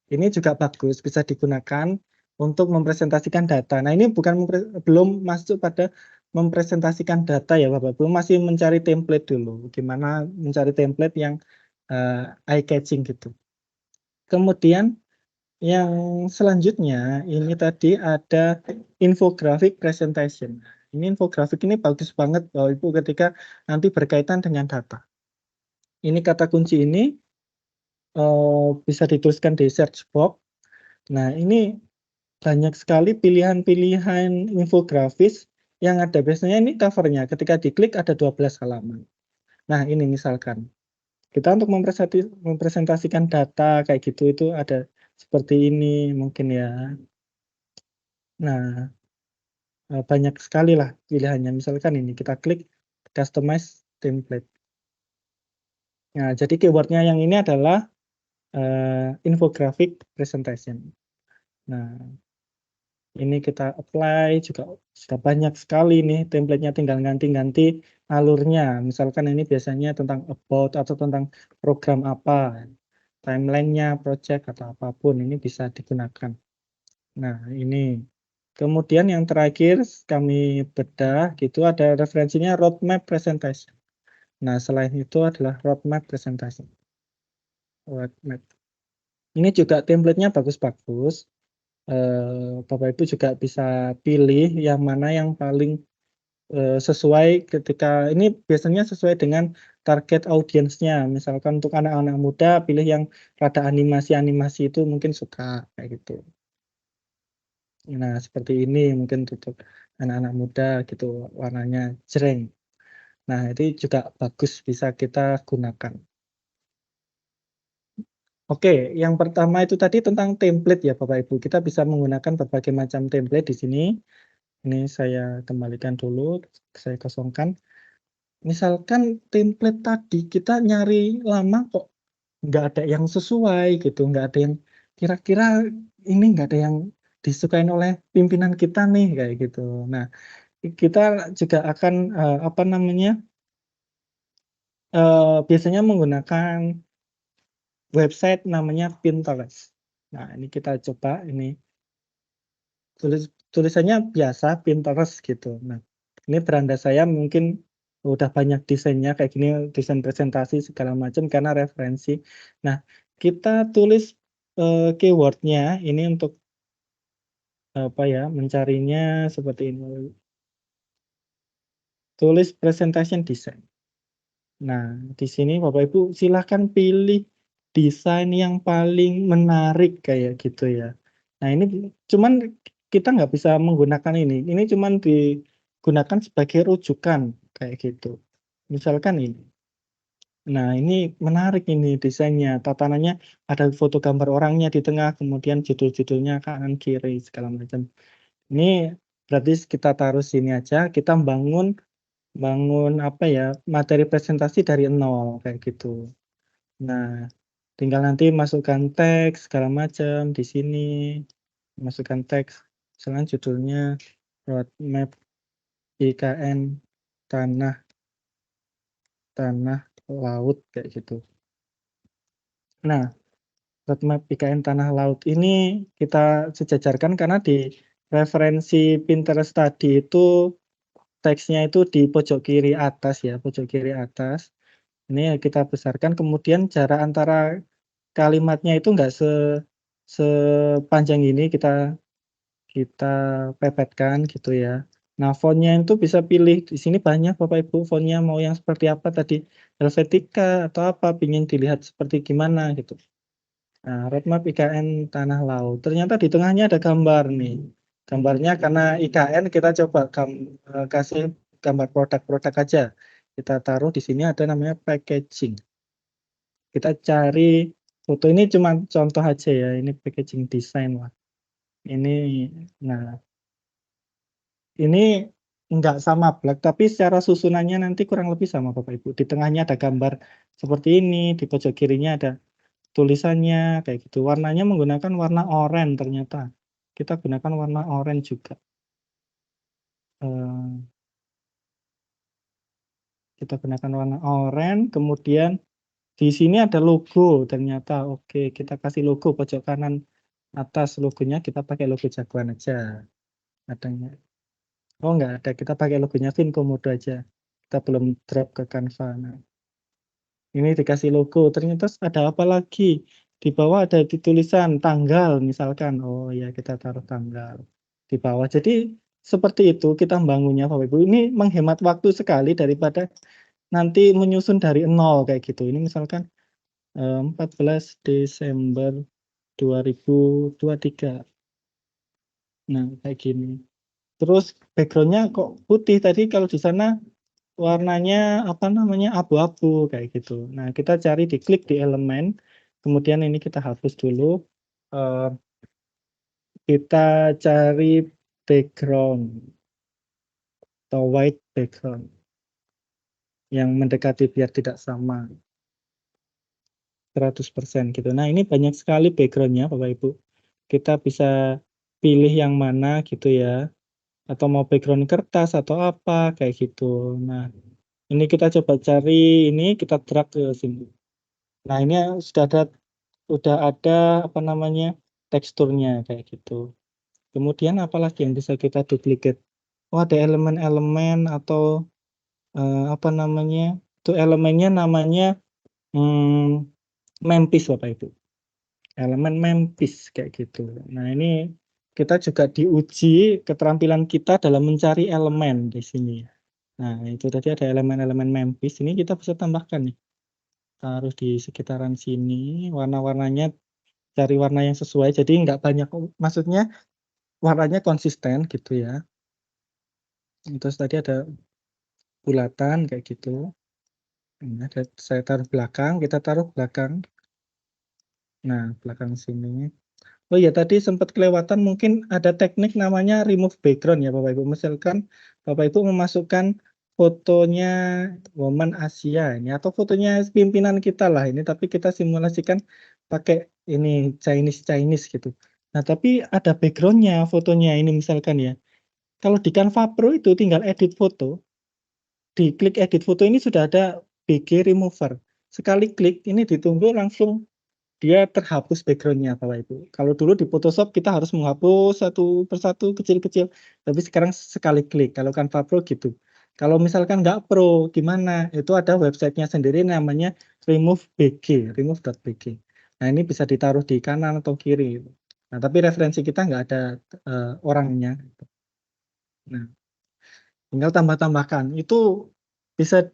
ini juga bagus, bisa digunakan untuk mempresentasikan data. Nah, ini bukan belum masuk pada mempresentasikan data ya Bapak Ibu, masih mencari template dulu, gimana mencari template yang, eye catching gitu. Kemudian yang selanjutnya ini tadi ada infographic presentation. Ini infografik ini bagus banget Bapak Ibu ketika nanti berkaitan dengan data. Ini kata kunci ini, bisa dituliskan di search box. Nah, ini banyak sekali pilihan-pilihan infografis yang ada. Biasanya ini cover-nya ketika diklik ada 12 halaman. Nah, ini misalkan kita untuk mempresentasikan data kayak gitu itu ada seperti ini mungkin ya. Nah, banyak sekali lah pilihannya. Misalkan ini kita klik customize template. Nah, jadi keyword-nya yang ini adalah, infographic presentation. Nah, ini kita apply juga sudah banyak sekali nih template-nya, tinggal ganti-ganti alurnya. Misalkan ini biasanya tentang about atau tentang program apa, timeline-nya, project atau apapun ini bisa digunakan. Nah, ini. Kemudian yang terakhir kami bedah gitu ada referensinya roadmap presentation. Nah, selain itu adalah roadmap presentation. Roadmap. Ini juga template-nya bagus-bagus. Bapak Ibu juga bisa pilih yang mana yang paling, sesuai ketika ini biasanya sesuai dengan target audiensnya. Misalkan untuk anak-anak muda pilih yang rada animasi-animasi itu mungkin suka kayak gitu. Nah, seperti ini mungkin untuk anak-anak muda gitu, warnanya jreng. Nah, itu juga bagus bisa kita gunakan. Oke, yang pertama itu tadi tentang template ya Bapak Ibu. Kita bisa menggunakan berbagai macam template di sini. Ini saya kembalikan dulu, saya kosongkan. Misalkan template tadi kita nyari lama kok nggak ada yang sesuai gitu, nggak ada yang kira-kira ini nggak ada yang disukain oleh pimpinan kita nih kayak gitu. Nah, kita juga akan, apa namanya, biasanya menggunakan website namanya Pinterest. Nah, ini kita coba ini tulisannya biasa Pinterest gitu. Nah, ini beranda saya mungkin udah banyak desainnya kayak gini, desain presentasi segala macam karena referensi. Nah, kita tulis, keyword-nya ini untuk apa ya, mencarinya seperti ini. Tulis presentation design. Nah, di sini Bapak Ibu silahkan pilih desain yang paling menarik kayak gitu ya. Nah, ini cuman kita nggak bisa menggunakan ini cuman digunakan sebagai rujukan kayak gitu. Misalkan ini. Nah, ini menarik ini desainnya, tatanannya ada foto gambar orangnya di tengah, kemudian judul-judulnya kanan kiri segala macam. Ini berarti kita taruh sini aja, kita bangun apa ya, materi presentasi dari nol kayak gitu. Nah, tinggal nanti masukkan teks segala macam di sini, masukkan teks, misalnya judulnya roadmap IKN tanah laut kayak gitu. Nah, roadmap IKN tanah laut ini kita sejajarkan karena di referensi Pinterest tadi itu teksnya itu di pojok kiri atas ya, pojok kiri atas. Ini kita besarkan, kemudian jarak antara kalimatnya itu enggak sepanjang ini kita pepetkan gitu ya. Nah, font-nya itu bisa pilih, di sini banyak Bapak Ibu font-nya mau yang seperti apa tadi, Helvetica atau apa, pingin dilihat seperti gimana gitu. Nah, roadmap IKN tanah laut, ternyata di tengahnya ada gambar nih. Gambarnya karena IKN kita coba kasih gambar produk-produk aja. Kita taruh di sini ada namanya packaging. Kita cari foto ini cuma contoh aja ya, ini packaging design lah. Ini, nah ini enggak sama black, tapi secara susunannya nanti kurang lebih sama Bapak Ibu. Di tengahnya ada gambar seperti ini, di pojok kirinya ada tulisannya kayak gitu. Warnanya menggunakan warna oranye ternyata. Kita gunakan warna oranye juga. Kita gunakan warna oranye, kemudian di sini ada logo ternyata. Oke, kita kasih logo pojok kanan atas, logonya kita pakai logo Jagoan aja. Adanya. Oh enggak ada, kita pakai logonya Vinkomodo aja. Kita belum drop ke Canva. Nah, ini dikasih logo, ternyata ada apa lagi? Di bawah ada tulisan tanggal misalkan. Oh ya, kita taruh tanggal di bawah. Jadi seperti itu kita membangunnya Bapak Ibu. Ini menghemat waktu sekali daripada nanti menyusun dari nol kayak gitu. Ini misalkan 14 Desember 2023. Nah, kayak gini. Terus backgroundnya kok putih tadi, kalau di sana warnanya apa namanya abu-abu kayak gitu. Nah, kita cari diklik di elemen, kemudian ini kita hapus dulu. Kita cari background atau white background yang mendekati biar tidak sama 100% gitu. Nah, ini banyak sekali backgroundnya Bapak Ibu. Kita bisa pilih yang mana gitu ya, atau mau background kertas atau apa kayak gitu. Nah, ini kita coba cari, ini kita drag ke sini. Nah, ini sudah ada apa namanya teksturnya kayak gitu. Kemudian apalagi yang bisa kita duplicate? Oh, ada elemen-elemen atau apa namanya? Itu elemennya namanya mempis Bapak Ibu. Elemen mempis kayak gitu. Nah, ini kita juga diuji keterampilan kita dalam mencari elemen di sini. Nah, itu tadi ada elemen-elemen mempis. Ini kita bisa tambahkan nih. Taruh di sekitaran sini, warna-warnanya cari warna yang sesuai. Jadi nggak banyak, maksudnya warnanya konsisten gitu ya. Terus tadi ada bulatan kayak gitu. Ini ada, saya taruh belakang, kita taruh belakang. Nah, belakang sini. Oh iya, tadi sempat kelewatan, mungkin ada teknik namanya remove background ya Bapak Ibu. Misalkan Bapak Ibu memasukkan fotonya Woman Asia ini, atau fotonya pimpinan kita lah ini, tapi kita simulasikan pakai ini Chinese gitu. Nah, tapi ada backgroundnya fotonya ini misalkan ya. Kalau di Canva Pro itu tinggal edit foto, di klik edit foto ini sudah ada BG remover. Sekali klik ini ditunggu langsung dia terhapus backgroundnya Bapak Ibu. Kalau dulu di Photoshop kita harus menghapus satu persatu kecil-kecil, tapi sekarang sekali klik. Kalau Canva Pro gitu. Kalau misalkan nggak pro, gimana? Itu ada websitenya sendiri namanya remove.bg. Nah, ini bisa ditaruh di kanan atau kiri. Nah, tapi referensi kita nggak ada orangnya. Nah, tinggal tambah-tambahkan. Itu bisa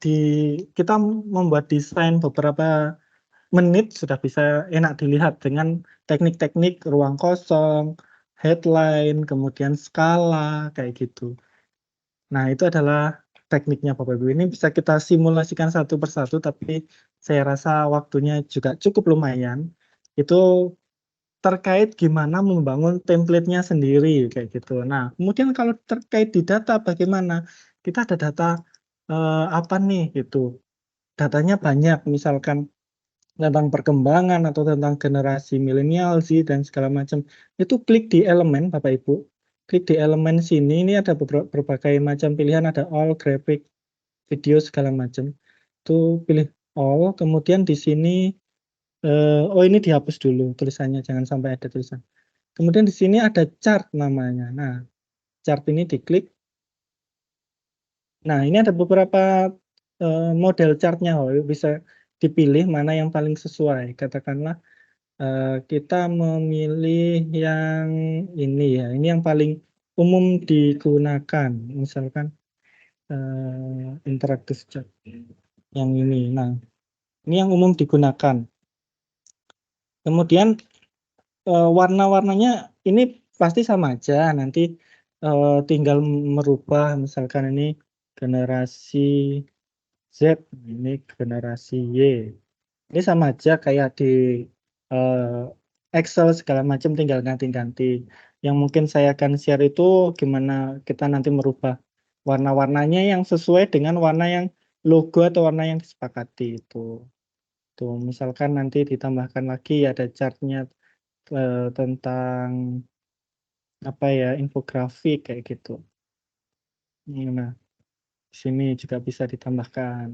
kita membuat desain beberapa menit sudah bisa enak dilihat dengan teknik-teknik ruang kosong, headline, kemudian skala, kayak gitu. Nah, itu adalah tekniknya Bapak Ibu. Ini bisa kita simulasikan satu persatu, tapi saya rasa waktunya juga cukup lumayan. Itu terkait gimana membangun template-nya sendiri, kayak gitu. Nah, kemudian kalau terkait di data bagaimana? Kita ada data apa nih gitu. Datanya banyak, misalkan tentang perkembangan atau tentang generasi milenial sih dan segala macam. Itu klik di elemen Bapak Ibu. Klik di elemen sini, ini ada berbagai macam pilihan, ada all, graphic, video segala macam. Itu pilih all, kemudian di sini oh ini dihapus dulu tulisannya, jangan sampai ada tulisan. Kemudian di sini ada chart namanya. Nah, chart ini diklik. Nah, ini ada beberapa model chartnya, bisa dipilih mana yang paling sesuai. Katakanlah kita memilih yang ini ya, ini yang paling umum digunakan, misalkan interactive chart yang ini. Nah, ini yang umum digunakan. Kemudian warna-warnanya ini pasti sama aja, nanti tinggal merubah, misalkan ini generasi Z, ini generasi Y. Ini sama aja kayak di Excel segala macam tinggal ganti-ganti. Yang mungkin saya akan share itu gimana kita nanti merubah warna-warnanya yang sesuai dengan warna yang logo atau warna yang disepakati itu. Tuh, misalkan nanti ditambahkan lagi ada chart-nya, tentang apa ya, infografik kayak gitu. Nah, di sini juga bisa ditambahkan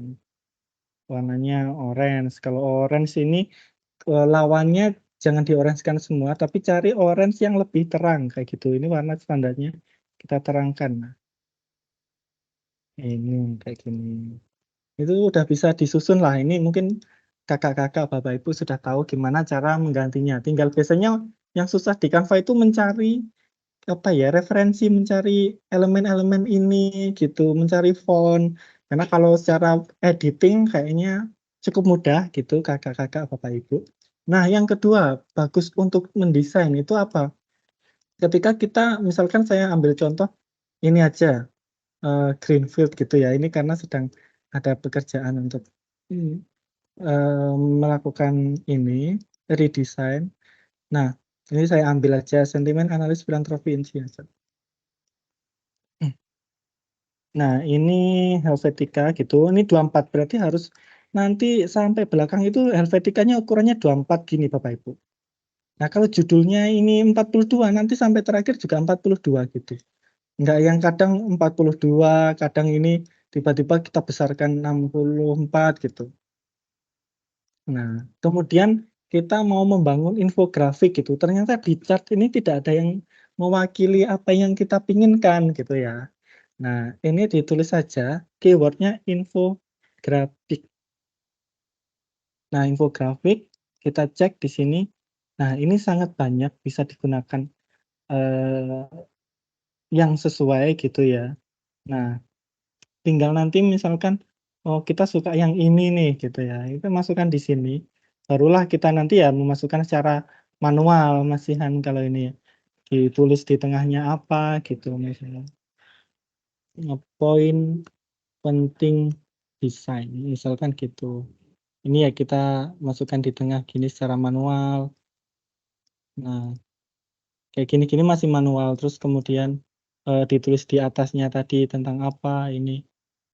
warnanya orange. Kalau orange ini lawannya jangan di-orange-kan semua, tapi cari orange yang lebih terang kayak gitu. Ini warna standarnya kita terangkan. Nah, ini kayak gini. Itu udah bisa disusun lah. Ini mungkin kakak-kakak, bapak ibu sudah tahu gimana cara menggantinya. Tinggal biasanya yang susah di Canva itu mencari apa ya, referensi, mencari elemen-elemen ini gitu, mencari font. Karena kalau secara editing kayaknya cukup mudah gitu kakak-kakak, bapak ibu. Nah, yang kedua, bagus untuk mendesain itu apa? Ketika kita misalkan saya ambil contoh ini aja, Greenfield gitu ya, ini karena sedang ada pekerjaan untuk, melakukan ini, redesign. Nah, ini saya ambil aja sentimen analis filantropi aja. Nah, ini Helvetica gitu, ini 24 berarti harus nanti sampai belakang itu Helveticanya ukurannya 24 gini Bapak Ibu. Nah, kalau judulnya ini 42 nanti sampai terakhir juga 42 gitu. Enggak yang kadang 42, kadang ini tiba-tiba kita besarkan 64 gitu. Nah, kemudian kita mau membangun infografik gitu, ternyata di chart ini tidak ada yang mewakili apa yang kita pinginkan gitu ya. Nah, ini ditulis saja keywordnya infografik. Nah, infografik kita cek di sini. Nah, ini sangat banyak bisa digunakan eh, yang sesuai gitu ya. Nah, tinggal nanti misalkan oh kita suka yang ini nih gitu ya. Itu masukkan di sini. Barulah kita nanti ya memasukkan secara manual masihan kalau ini ya. Ditulis di tengahnya apa gitu misalnya. Poin penting desain, misalkan gitu. Ini ya kita masukkan di tengah gini secara manual. Nah, kayak gini-gini masih manual. Terus kemudian ditulis di atasnya tadi tentang apa ini.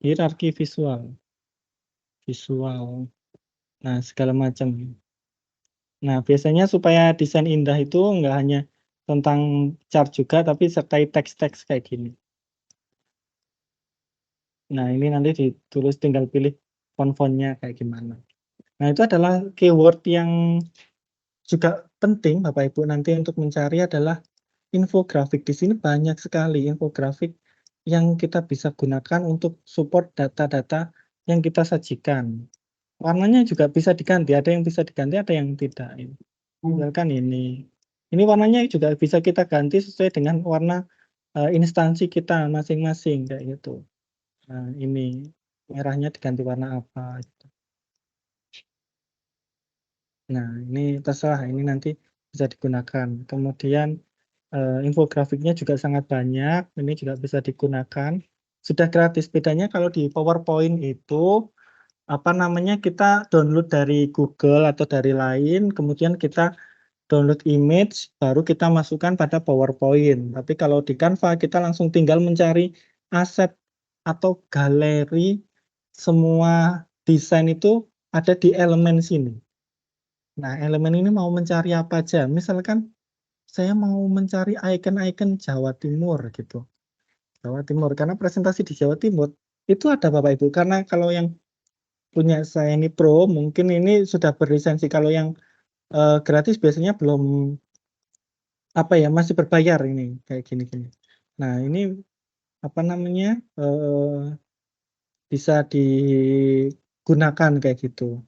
Hierarki visual. Visual. Nah, segala macam. Nah, biasanya supaya desain indah itu enggak hanya tentang chart juga, tapi sertai teks-teks kayak gini. Nah, ini nanti ditulis tinggal pilih font-fontnya kayak gimana. Nah, itu adalah keyword yang juga penting Bapak Ibu nanti untuk mencari adalah infografik. Di sini banyak sekali infografik yang kita bisa gunakan untuk support data-data yang kita sajikan. Warnanya juga bisa diganti, ada yang bisa diganti, ada yang tidak. Misalkan ini. Ini warnanya juga bisa kita ganti sesuai dengan warna instansi kita masing-masing kayak gitu. Nah, ini merahnya diganti warna apa gitu. Nah, ini terserah, ini nanti bisa digunakan. Kemudian infografiknya juga sangat banyak, ini juga bisa digunakan. Sudah gratis, bedanya kalau di PowerPoint itu apa namanya, kita download dari Google atau dari lain, kemudian kita download image, baru kita masukkan pada PowerPoint. Tapi kalau di Canva kita langsung tinggal mencari aset atau galeri semua desain itu ada di elemen sini. Nah, elemen ini mau mencari apa aja. Misalkan saya mau mencari icon-icon Jawa Timur gitu. Jawa Timur, karena presentasi di Jawa Timur itu ada Bapak Ibu. Karena kalau yang punya saya ini Pro, mungkin ini sudah berlisensi. Kalau yang gratis biasanya belum apa ya, masih berbayar ini kayak gini-gini. Nah, ini apa namanya bisa digunakan kayak gitu.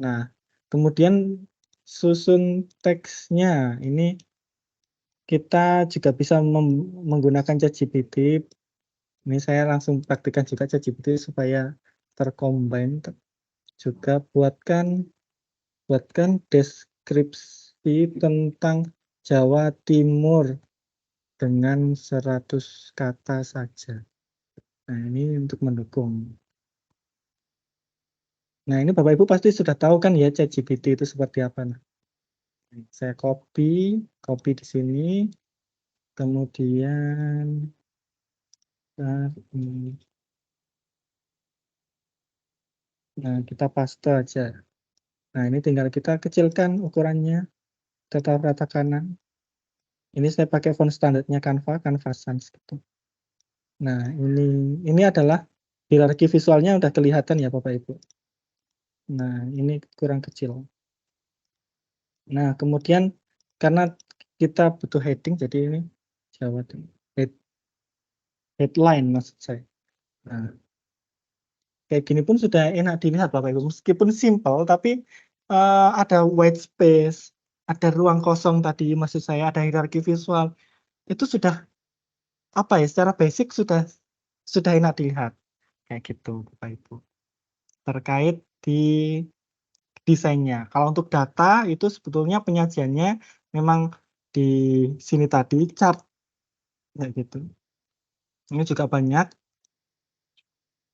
Nah, kemudian susun teksnya ini kita juga bisa menggunakan ChatGPT. Ini saya langsung praktikkan juga ChatGPT supaya tercombine juga buatkan deskripsi tentang Jawa Timur dengan 100 kata saja. Nah, ini untuk mendukung. Nah, ini Bapak Ibu pasti sudah tahu kan ya ChatGPT itu seperti apa. Nah, Saya copy di sini, kemudian nah kita paste aja. Nah ini tinggal kita kecilkan ukurannya, tetap rata kanan. Ini saya pakai font standarnya Canva Sans gitu. Nah ini adalah hierarki visualnya udah kelihatan ya Bapak Ibu. Nah ini kurang kecil. Nah kemudian karena kita butuh heading, jadi ini Jawa Timur. Headline maksud saya. Nah, kayak gini pun sudah enak dilihat Bapak Ibu, meskipun simple tapi ada white space, ada ruang kosong tadi maksud saya, ada hierarki visual. Itu sudah apa ya, secara basic sudah enak dilihat. Kayak gitu Bapak Ibu. Terkait di desainnya. Kalau untuk data itu sebetulnya penyajiannya memang di sini tadi chart kayak gitu. Ini juga banyak.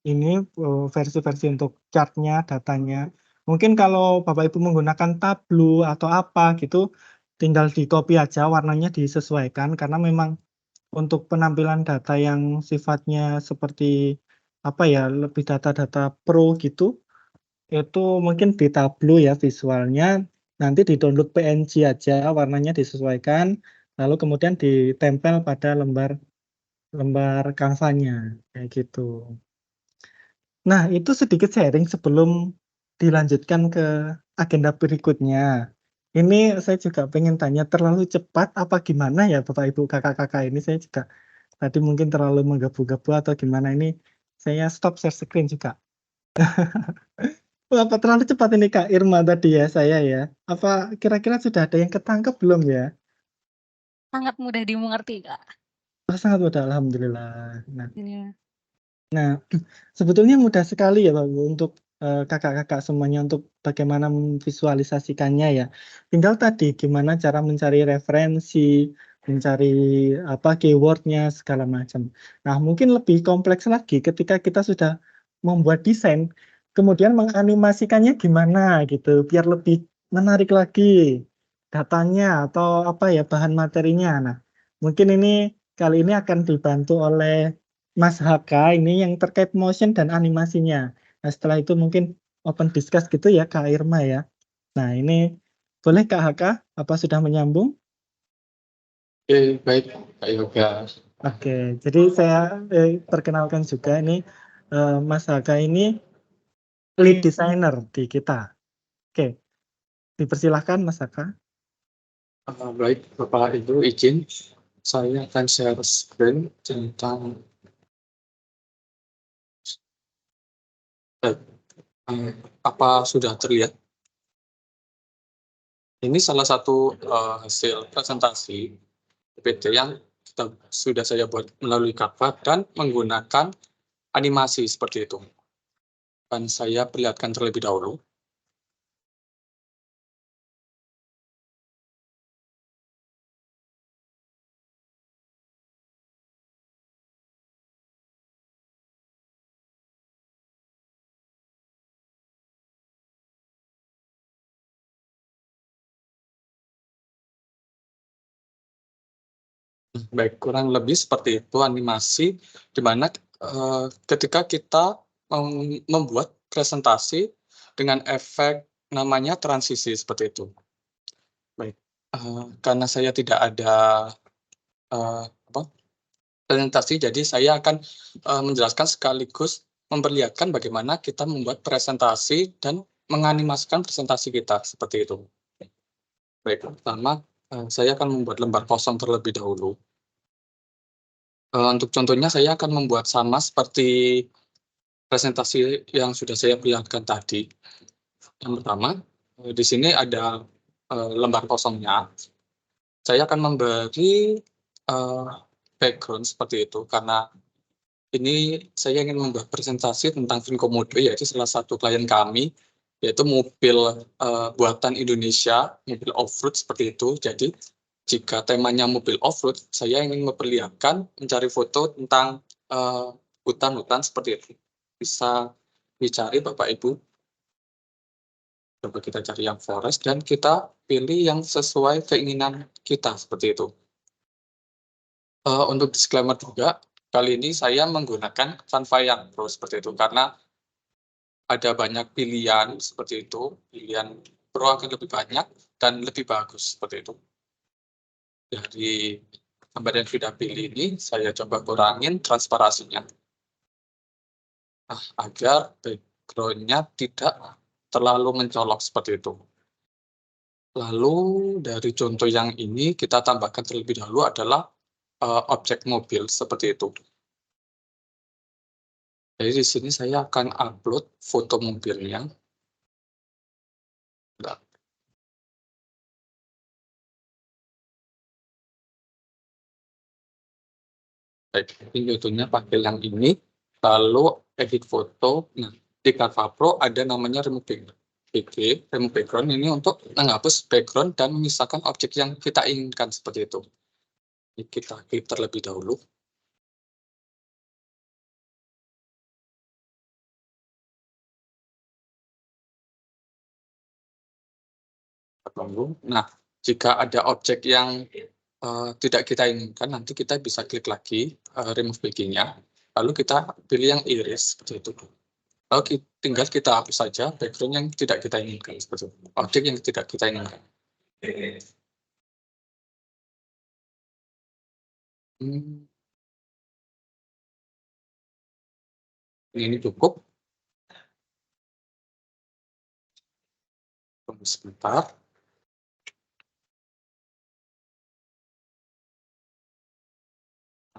Ini versi-versi untuk chart-nya, datanya. Mungkin kalau Bapak Ibu menggunakan Tableau atau apa gitu, tinggal di-copy aja, warnanya disesuaikan karena memang untuk penampilan data yang sifatnya seperti apa ya, lebih data-data pro gitu, itu mungkin di Tableau ya visualnya, nanti di-download PNG aja, warnanya disesuaikan, lalu kemudian ditempel pada lembar Canva-nya, kayak gitu. Nah, itu sedikit sharing sebelum dilanjutkan ke agenda berikutnya. Ini saya juga pengen tanya, terlalu cepat apa gimana ya Bapak Ibu Kakak-kakak ini? Saya juga tadi mungkin terlalu menggebu-gebu atau gimana ini, saya stop share screen juga. Wah, apa terlalu cepat ini Kak Irma tadi ya saya ya? Apa kira-kira sudah ada yang ketangkep belum ya? Sangat mudah dimengerti, Kak. Oh, sangat mudah, alhamdulillah. Nah, Iya. sebetulnya mudah sekali ya Pak Bu untuk kakak-kakak semuanya untuk bagaimana memvisualisasikannya ya. Tinggal tadi gimana cara mencari referensi, mencari apa keywordnya segala macam. Nah mungkin lebih kompleks lagi ketika kita sudah membuat desain, kemudian menganimasikannya gimana gitu, biar lebih menarik lagi datanya atau apa ya bahan materinya. Nah mungkin ini kali ini akan dibantu oleh Mas HK ini yang terkait motion dan animasinya. Nah, setelah itu mungkin open discuss gitu ya Kak Irma ya. Nah, ini boleh Kak HK, apa sudah menyambung? Oke, baik Kak Yoga. Oke, jadi saya perkenalkan juga ini Mas HK ini lead designer di kita. Oke, dipersilahkan Mas HK. Baik Bapak Ibu izin, saya akan share screen tentang apa sudah terlihat? Ini salah satu hasil presentasi PPT yang sudah saya buat melalui Canva dan menggunakan animasi seperti itu. Dan saya perlihatkan terlebih dahulu. Baik, kurang lebih seperti itu animasi, di mana ketika kita membuat presentasi dengan efek namanya transisi seperti itu. Baik, karena saya tidak ada presentasi, jadi saya akan menjelaskan sekaligus memperlihatkan bagaimana kita membuat presentasi dan menganimasikan presentasi kita seperti itu. Baik, pertama saya akan membuat lembar kosong terlebih dahulu. Untuk contohnya saya akan membuat sama seperti presentasi yang sudah saya perlihatkan tadi. Yang pertama, di sini ada lembar kosongnya. Saya akan memberi background seperti itu karena ini saya ingin membuat presentasi tentang Vinkomodo, yaitu salah satu klien kami, yaitu mobil buatan Indonesia, mobil off-road seperti itu. Jadi jika temanya mobil off-road, saya ingin memperlihatkan mencari foto tentang hutan-hutan seperti itu. Bisa dicari Bapak Ibu. Coba kita cari yang forest dan kita pilih yang sesuai keinginan kita seperti itu. Untuk disclaimer juga, kali ini saya menggunakan Canva yang Pro seperti itu karena ada banyak pilihan seperti itu. Pilihan Pro akan lebih banyak dan lebih bagus seperti itu. Dari gambar yang sudah pilih ini, saya coba kurangin transparasinya. Agar background-nya tidak terlalu mencolok seperti itu. Lalu dari contoh yang ini kita tambahkan terlebih dahulu adalah objek mobil seperti itu. Jadi di sini saya akan upload foto mobilnya. Baik, ini contohnya pakai yang ini, lalu edit foto. Nah, di Canva Pro ada namanya remove background ini untuk menghapus background dan memisahkan objek yang kita inginkan seperti itu. Ini kita klik terlebih dahulu. Nah, jika ada objek yang tidak kita inginkan, nanti kita bisa klik lagi remove background-nya, lalu kita pilih yang iris seperti itu. Lalu tinggal kita hapus saja background yang tidak kita inginkan seperti itu, objek yang tidak kita inginkan. Ini cukup. Tunggu sebentar.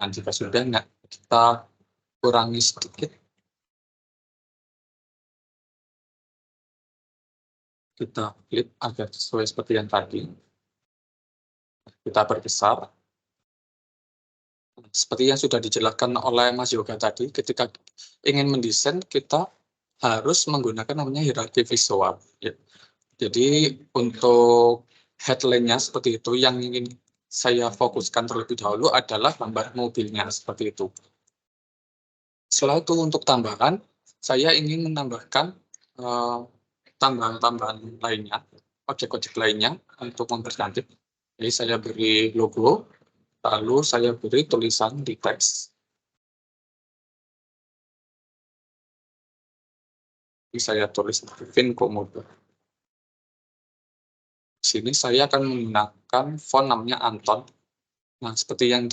Nah, jika sudah, kita kurangi sedikit. Kita klik agar sesuai seperti yang tadi. Kita perbesar. Seperti yang sudah dijelaskan oleh Mas Yoga tadi, ketika ingin mendesain, kita harus menggunakan namanya hierarki visual. Ya. Jadi untuk headline-nya seperti itu, yang ingin saya fokuskan terlebih dahulu adalah gambar mobilnya seperti itu. Setelah itu untuk tambahan, saya ingin menambahkan tambahan-tambahan lainnya, objek-objek lainnya untuk mempercantik. Jadi saya beri logo, lalu saya beri tulisan di teks. Ini saya tulis Finkomodo. Di sini saya akan menggunakan font namanya Anton. Nah, seperti yang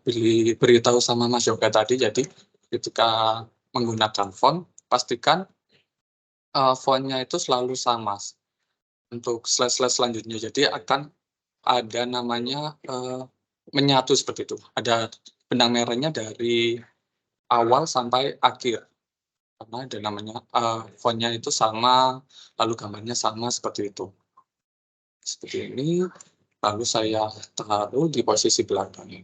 diberitahu sama Mas Yoga tadi, jadi ketika menggunakan font, pastikan fontnya itu selalu sama untuk slide-slide selanjutnya. Jadi akan ada namanya menyatu seperti itu. Ada benang merahnya dari awal sampai akhir. Karena ada namanya fontnya itu sama, lalu gambarnya sama seperti itu. Seperti ini, lalu saya taruh di posisi belakang.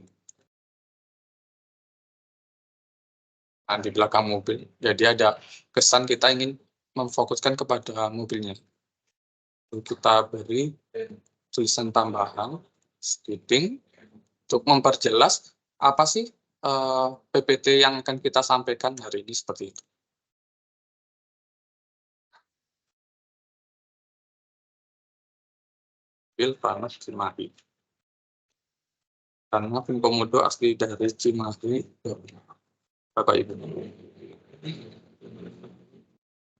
Nah, di belakang mobil. Jadi ada kesan kita ingin memfokuskan kepada mobilnya. Lalu kita beri tulisan tambahan, stitching, untuk memperjelas apa sih PPT yang akan kita sampaikan hari ini seperti itu. Banget Cimahi. Karena Finkomodo asli dari Cimahi, Bapak Ibu.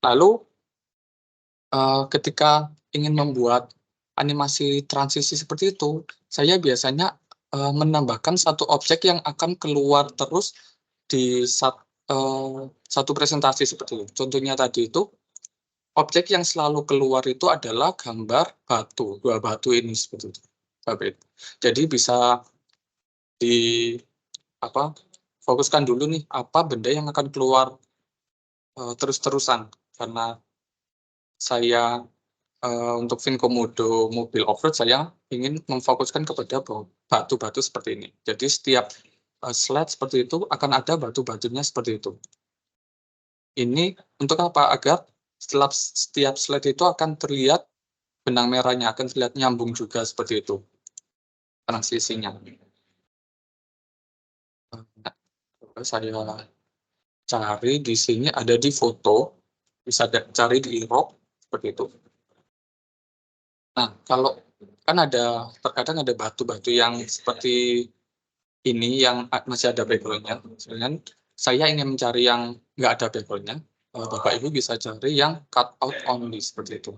Lalu ketika ingin membuat animasi transisi seperti itu, saya biasanya menambahkan satu objek yang akan keluar terus di satu presentasi seperti itu. Contohnya tadi itu, objek yang selalu keluar itu adalah gambar batu, dua batu ini seperti itu. Jadi bisa fokuskan dulu nih apa benda yang akan keluar terus-terusan, karena saya untuk Finkomodo mobil off-road saya ingin memfokuskan kepada batu-batu seperti ini. Jadi setiap slide seperti itu akan ada batu-batunya seperti itu. Ini untuk apa? Agar setiap slide itu akan terlihat benang merahnya, akan terlihat nyambung juga seperti itu transisinya. Saya cari di sini ada di foto, bisa cari di Irok, seperti itu. Nah, kalau kan terkadang ada batu-batu yang seperti ini yang masih ada background-nya. Misalnya saya ingin mencari yang nggak ada background-nya, Bapak Ibu bisa cari yang cut out only seperti itu.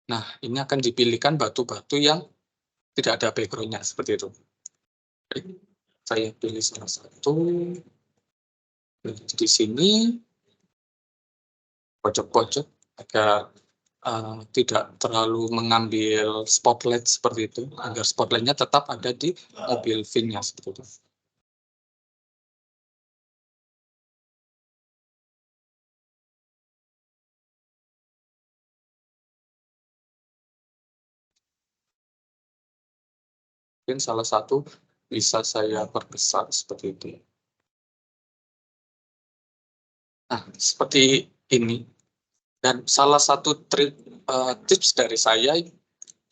Nah, ini akan dipilihkan batu-batu yang tidak ada background-nya seperti itu. Oke, saya pilih salah satu di sini pojok-pojok agar tidak terlalu mengambil spotlight seperti itu, agar spotlightnya tetap ada di mobil VIN-nya seperti itu. Mungkin salah satu bisa saya perbesar seperti itu. Nah, seperti ini. Dan salah satu tips dari saya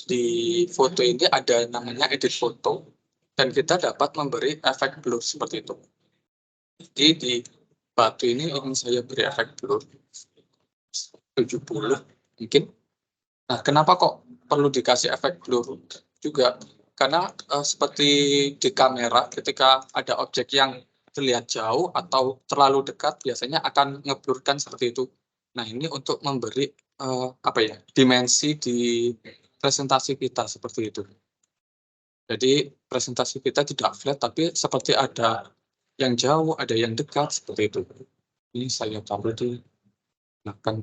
di foto ini ada namanya edit foto. Dan kita dapat memberi efek blur seperti itu. Jadi di batu ini ingin saya beri efek blur 70 mungkin. Nah, kenapa kok perlu dikasih efek blur juga? Karena seperti di kamera, ketika ada objek yang terlihat jauh atau terlalu dekat, biasanya akan ngeblurkan seperti itu. Nah, ini untuk memberi dimensi di presentasi kita seperti itu. Jadi presentasi kita tidak flat, tapi seperti ada yang jauh, ada yang dekat seperti itu. Ini saya taruh di belakang.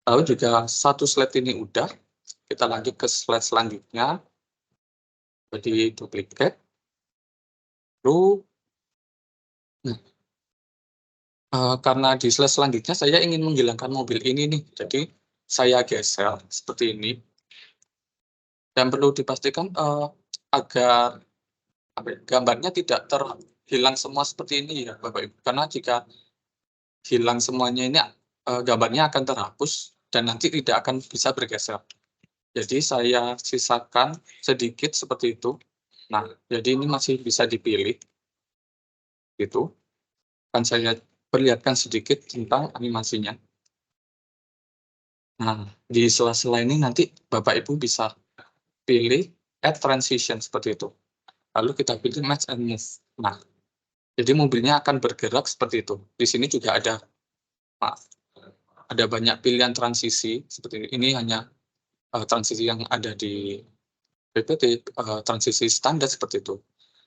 Lalu juga satu slide ini udah, kita lanjut ke slide selanjutnya. Jadi duplicate. Lalu, karena di slide selanjutnya saya ingin menghilangkan mobil ini nih. Jadi saya geser seperti ini. Dan perlu dipastikan agar gambarnya tidak terhilang semua seperti ini ya Bapak Ibu. Karena jika hilang semuanya ini gambarnya akan terhapus dan nanti tidak akan bisa bergeser. Jadi saya sisakan sedikit seperti itu. Nah, jadi ini masih bisa dipilih. Gitu. Akan saya perlihatkan sedikit tentang animasinya. Nah, di sela-sela ini nanti Bapak Ibu bisa pilih add transition seperti itu. Lalu kita pilih match and move. Nah, jadi mobilnya akan bergerak seperti itu. Di sini juga ada banyak pilihan transisi seperti ini. Ini hanya transisi yang ada di PPT, transisi standar seperti itu.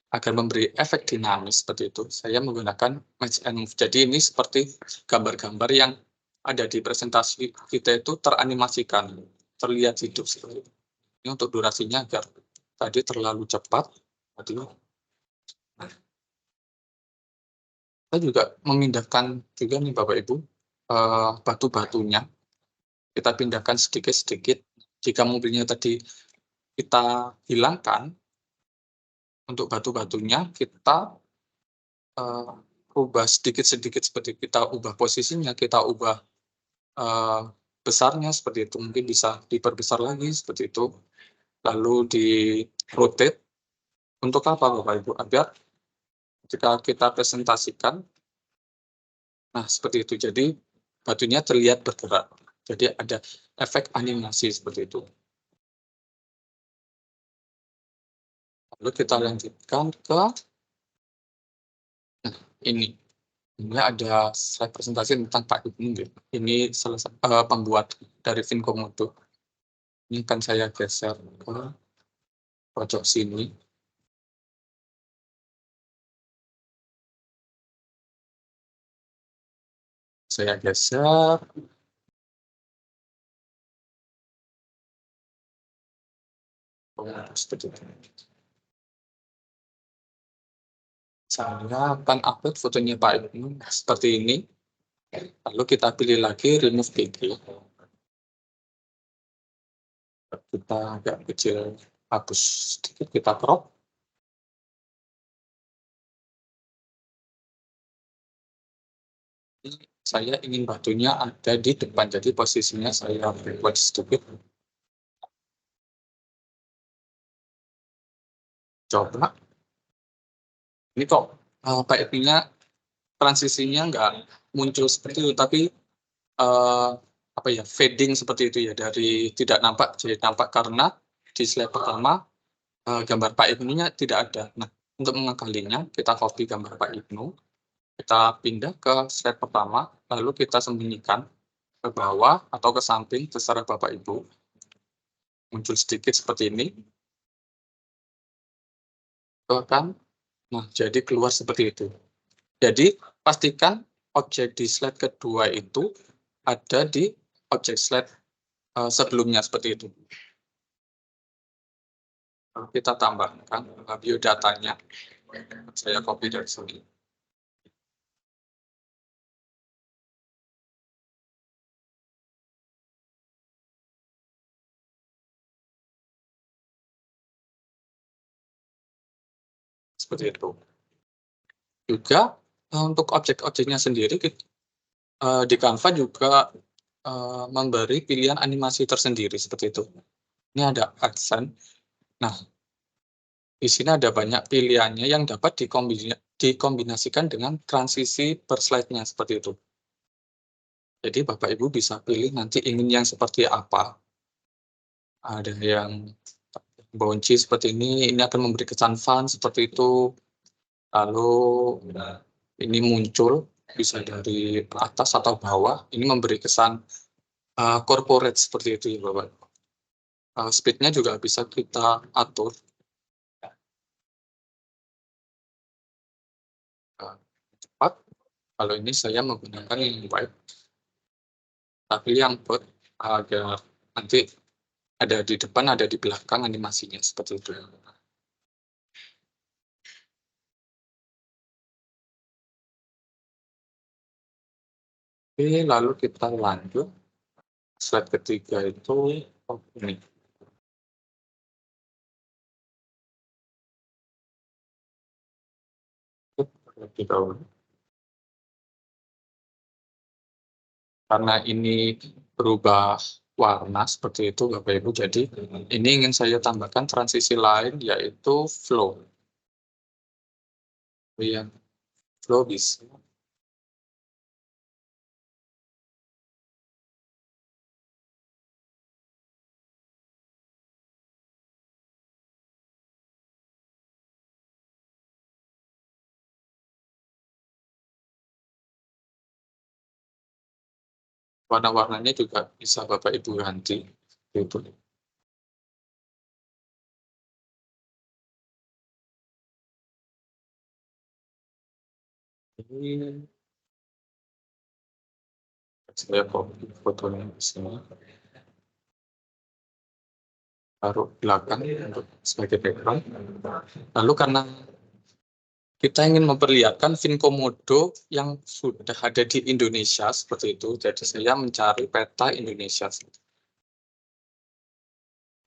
Agar memberi efek dinamis seperti itu, saya menggunakan match and move. Jadi ini seperti gambar-gambar yang ada di presentasi kita itu teranimasikan, terlihat hidup seperti itu. Ini untuk durasinya agar tadi terlalu cepat. Kita juga memindahkan juga nih Bapak Ibu batu-batunya. Kita pindahkan sedikit-sedikit. Jika mobilnya tadi kita hilangkan, untuk batu-batunya kita ubah sedikit-sedikit seperti kita ubah posisinya, kita ubah besarnya seperti itu. Mungkin bisa diperbesar lagi seperti itu. Lalu di rotate. Untuk apa Bapak Ibu? Agar jika kita presentasikan, nah seperti itu. Jadi batunya terlihat bergerak. Jadi ada efek animasi seperti itu. Lalu kita lanjutkan ke ini. Ini ada slide presentasi tentang Pak Ibnu. Ini pembuat dari Vinkomodo. Ini akan saya geser ke pojok sini. Saya geser. Seperti itu. Saya akan upload fotonya Pak Ibnu seperti ini. Lalu kita pilih lagi remove PG. Kita agak kecil, hapus sedikit, kita crop. Saya ingin batunya ada di depan, jadi posisinya saya buat sedikit. Coba. Ini kok Pak Ibnu-nya transisinya nggak muncul seperti itu, tapi fading seperti itu ya, dari tidak nampak jadi nampak karena di slide pertama gambar Pak Ibnu-nya tidak ada. Nah, untuk mengakalinya kita copy gambar Pak Ibnu, kita pindah ke slide pertama, lalu kita sembunyikan ke bawah atau ke samping terserah Bapak Ibu. Muncul sedikit seperti ini. Nah, jadi keluar seperti itu. Jadi pastikan objek di slide kedua itu ada di objek slide sebelumnya seperti itu. Kita tambahkan biodatanya. Saya copy dari sini. Seperti itu. Juga untuk objek-objeknya sendiri di Canva juga memberi pilihan animasi tersendiri seperti itu. Ini ada accent. Nah, di sini ada banyak pilihannya yang dapat dikombinasikan dengan transisi per slide-nya seperti itu. Jadi Bapak Ibu bisa pilih nanti ingin yang seperti apa. Ada yang bouncy seperti ini akan memberi kesan fun seperti itu. Lalu ini muncul bisa dari atas atau bawah. Ini memberi kesan corporate seperti itu ya Bapak. Speed-nya juga bisa kita atur. Cepat. Kalau ini saya menggunakan yang wide. Tapi yang bold agar nanti ada di depan, ada di belakang animasinya seperti itu. Oke, lalu kita lanjut. Slide ketiga itu ini. Terlebih dahulu. Karena ini berubah warna seperti itu Bapak Ibu, jadi ini ingin saya tambahkan transisi lain yaitu flow. Yang flow bisa. Warna-warnanya juga bisa Bapak Ibu ganti. Gitu. Ini saya copy fotonya di sini. Taruh belakang untuk sebagai background. Lalu karena kita ingin memperlihatkan Vinkomodo yang sudah ada di Indonesia seperti itu, jadi saya mencari peta Indonesia.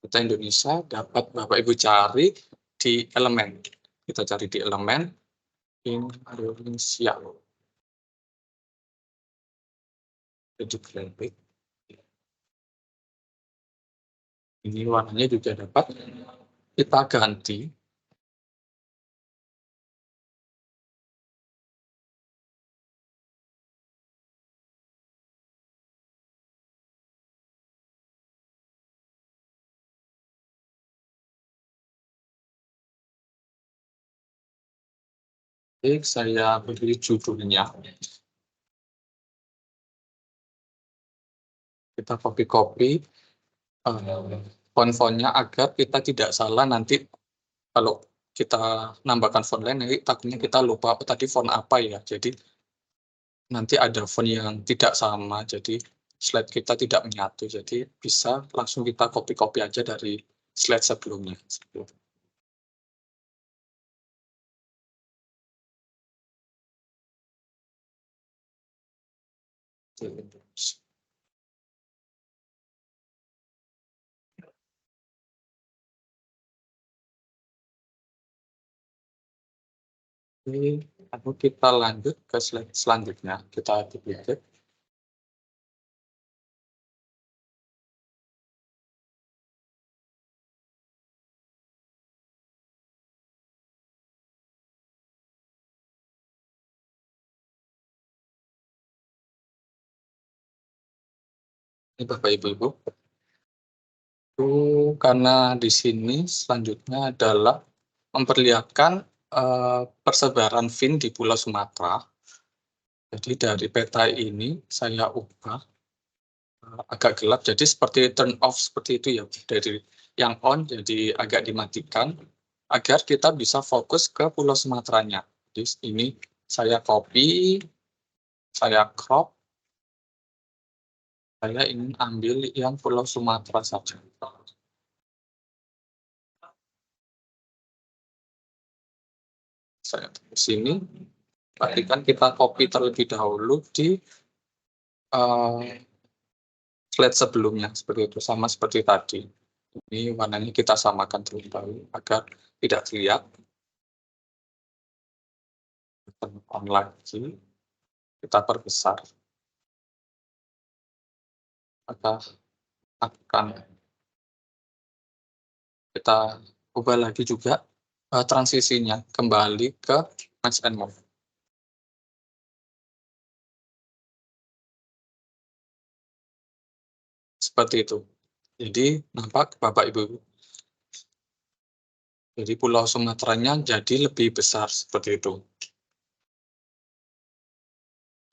Peta Indonesia dapat Bapak Ibu cari di elemen. Kita cari di elemen Indonesia. Jadi grafik. Ini warnanya juga dapat kita ganti. Oke, saya beri judulnya. Kita copy-copy font-fontnya agar kita tidak salah nanti kalau kita nambahkan font lain, nanti takutnya kita lupa tadi font apa ya. Jadi nanti ada font yang tidak sama, jadi slide kita tidak menyatu. Jadi bisa langsung kita copy-copy aja dari slide sebelumnya. Ini lalu kita lanjut ke slide selanjutnya. Kita duplicate. Ini Bapak Ibu-Ibu. Karena di sini selanjutnya adalah memperlihatkan persebaran fin di Pulau Sumatera. Jadi dari peta ini saya ubah agak gelap, jadi seperti turn off seperti itu ya, dari yang on jadi agak dimatikan agar kita bisa fokus ke Pulau Sumateranya. Jadi ini saya copy, saya crop, saya ingin ambil yang Pulau Sumatera saja. Saya ke sini, pastikan kita copy terlebih dahulu di slide sebelumnya, seperti itu, sama seperti tadi. Ini warnanya kita samakan terlebih dahulu agar tidak terlihat. On lagi, kita perbesar. Maka akan kita ubah lagi juga transisinya kembali ke match and move. Seperti itu. Jadi nampak Bapak Ibu. Jadi Pulau Sumateranya jadi lebih besar seperti itu.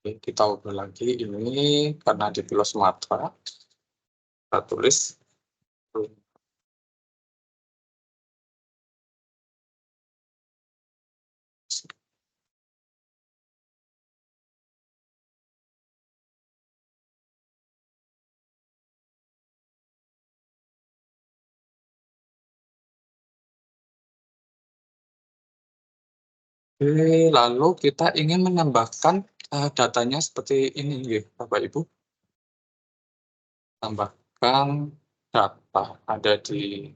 Oke, kita ubah lagi ini karena di Pulau Sumatera. Kita tulis lalu kita ingin menambahkan datanya seperti ini, ya, Bapak Ibu. Tambahkan data ada di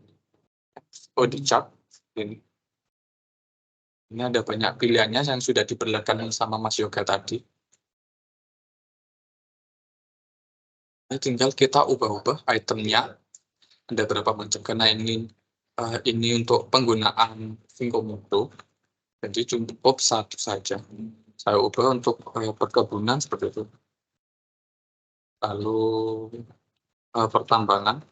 chart ini. Ini ada banyak pilihannya yang sudah diperlihatkan sama Mas Yoga tadi. Ini tinggal kita ubah-ubah itemnya. Ada berapa macam karena ini untuk penggunaan Finkomodo. Jadi cukup satu saja. Saya ubah untuk perkebunan seperti itu. Lalu pertambangan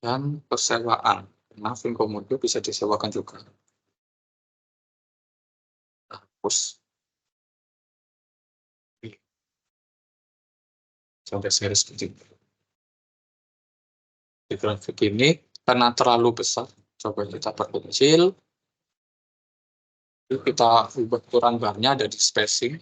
dan persewaan. Karena Finkomodo bisa disewakan juga. Hapus. Sampai seri seperti itu. Di grafik ini karena terlalu besar, coba kita perkecil. Kita ubah ukuran barnya ada di spacing.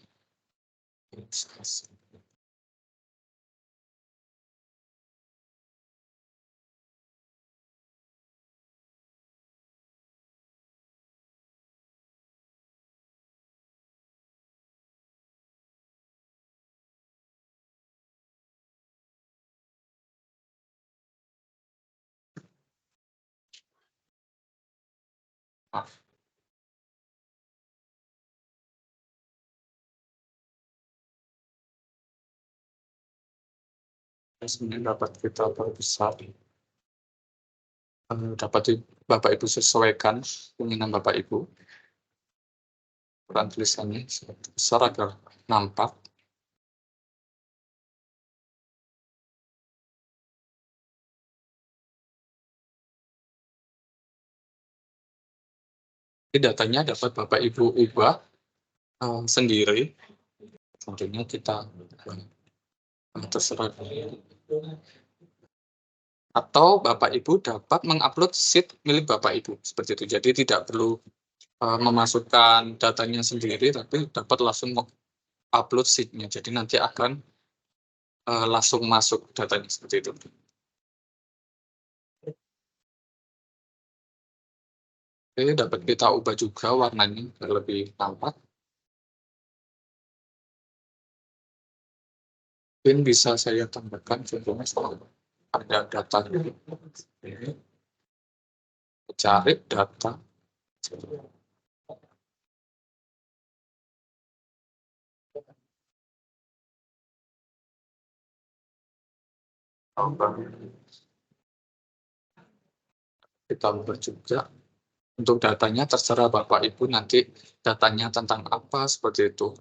Sebenarnya dapat kita perbesar. Dapat Bapak Ibu sesuaikan keinginan Bapak Ibu. Ukuran tulisannya besar agar nampak. Jadi datanya dapat Bapak Ibu ubah sendiri. Tentunya kita terserah. Atau Bapak Ibu dapat mengupload sheet milik Bapak Ibu seperti itu. Jadi tidak perlu memasukkan datanya sendiri, tapi dapat langsung upload sheet-nya. Jadi nanti akan langsung masuk datanya seperti itu. Oke, dapat kita ubah juga warnanya lebih nampak. Mungkin bisa saya tambahkan contohnya ada data ini, cari data. Kita ubah juga untuk datanya terserah Bapak Ibu nanti datanya tentang apa seperti itu.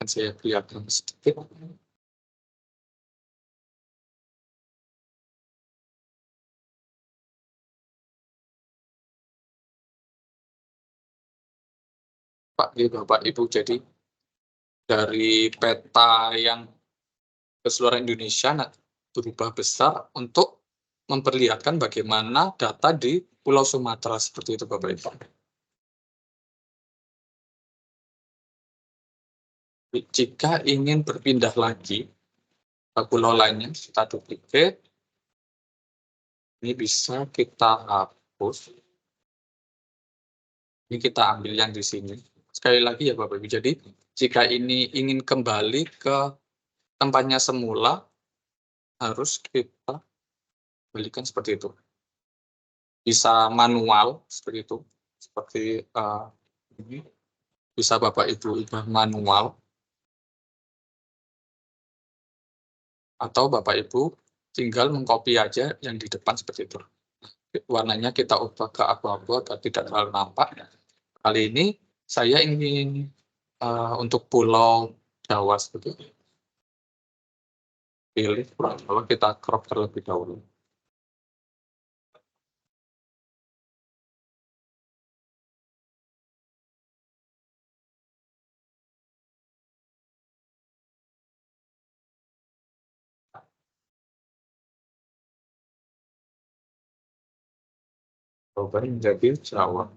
Akan saya perlihatkan sedikit. Bapak Ibu, jadi dari peta yang keseluruhan Indonesia berubah besar untuk memperlihatkan bagaimana data di Pulau Sumatera seperti itu Bapak Ibu. Jika ingin berpindah lagi ke pulau lainnya, kita duplicate. Ini bisa kita hapus. Ini kita ambil yang di sini. Sekali lagi ya Bapak Ibu, jadi jika ini ingin kembali ke tempatnya semula, harus kita balikan seperti itu. Bisa manual seperti itu, seperti ini. Bisa Bapak Ibu ubah manual, atau Bapak Ibu tinggal mengcopy aja yang di depan seperti itu. Warnanya kita ubah ke abu-abu agar tidak terlalu nampak. Kali ini saya ingin untuk Pulau Jawa seperti itu. Pilih Pulau Jawa, kita crop terlebih dahulu. Coba menjadi Jawa.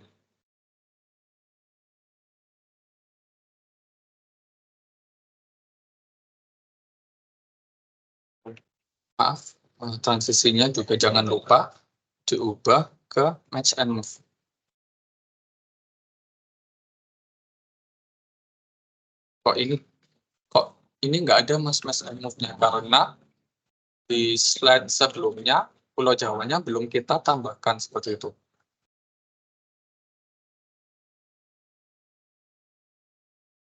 Maaf, transisinya juga jangan lupa diubah ke match and move. Kok ini nggak ada match and move-nya, karena di slide sebelumnya Pulau Jawanya belum kita tambahkan seperti itu.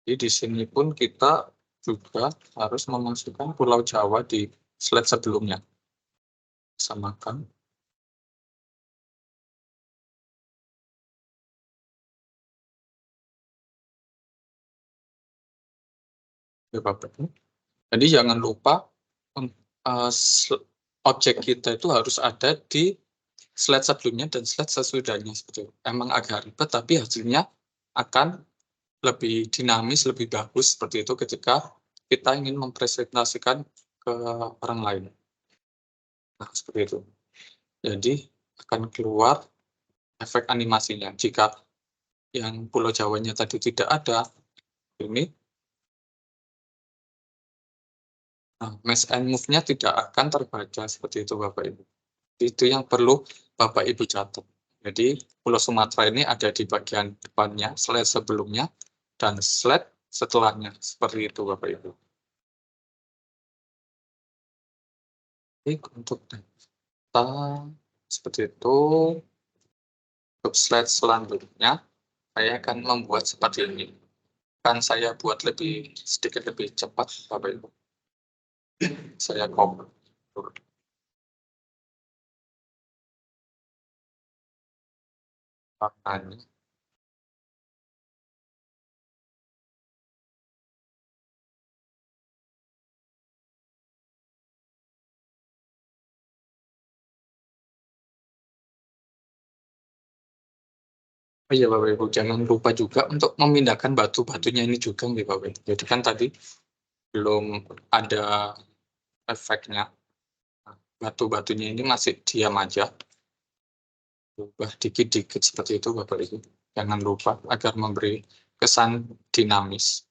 Jadi di sini pun kita juga harus memasukkan Pulau Jawa di slide sebelumnya. Samakan. Jadi jangan lupa objek kita itu harus ada di slide sebelumnya dan slide sesudahnya. Seperti itu. Emang agak ribet, tapi hasilnya akan lebih dinamis, lebih bagus seperti itu ketika kita ingin mempresentasikan ke orang lain. Nah, seperti itu. Jadi akan keluar efek animasinya. Jika yang Pulau Jawanya tadi tidak ada, ini match and move-nya tidak akan terbaca seperti itu Bapak Ibu. Itu yang perlu Bapak Ibu catat. Jadi Pulau Sumatera ini ada di bagian depannya, slide sebelumnya, dan slide setelahnya. Seperti itu Bapak Ibu. Untuk data seperti itu, untuk slide selanjutnya, saya akan membuat seperti ini. Kan saya buat sedikit lebih cepat Bapak Ibu. Saya copy. Makanya. Oh iya Bapak Ibu, jangan lupa juga untuk memindahkan batu-batunya ini juga nih Bapak Ibu. Jadi kan tadi belum ada efeknya. Batu-batunya ini masih diam aja. Ubah dikit-dikit seperti itu Bapak Ibu. Jangan lupa agar memberi kesan dinamis.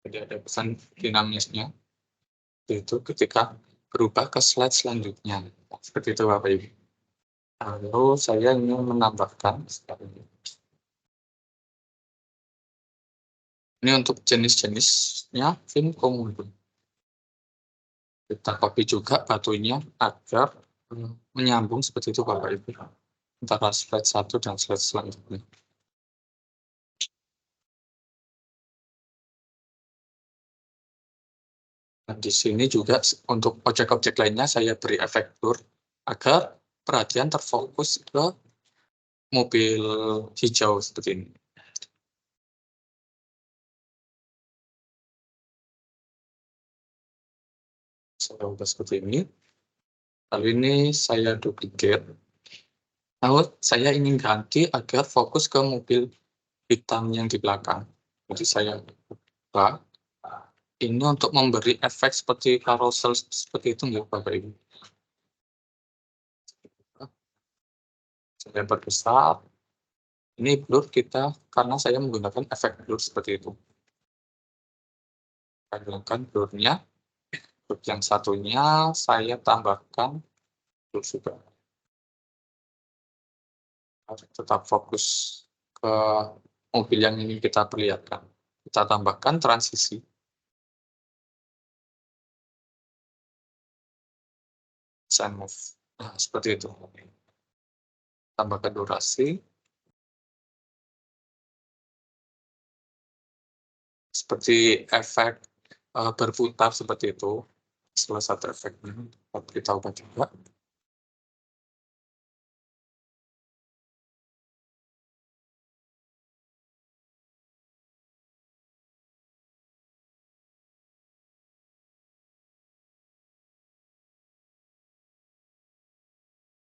Jadi ada pesan dinamisnya. Itu ketika berubah ke slide selanjutnya. Seperti itu Bapak Ibu. Lalu saya ingin menambahkan ini untuk jenis-jenisnya film komodo. Kita copy juga batunya agar menyambung seperti itu Bapak Ibu antara slide 1 dan slide selanjutnya. Dan di sini juga untuk objek-objek lainnya saya beri efek blur agar perhatian terfokus ke mobil hijau seperti ini. Saya ubah seperti ini. Lalu ini saya duplicate. Lalu saya ingin ganti agar fokus ke mobil hitam yang di belakang. Jadi saya buka. Ini untuk memberi efek seperti carousel seperti itu enggak Bapak Ibu. Saya perbesar. Ini blur kita karena saya menggunakan efek blur seperti itu. Saya gunakan blurnya. Blur yang satunya saya tambahkan blur juga. Tetap fokus ke mobil yang ingin kita perlihatkan. Kita tambahkan transisi. Sign move. Nah, seperti itu. Tambahkan durasi. Seperti efek berputar seperti itu. Salah satu efeknya. Kita ubah juga.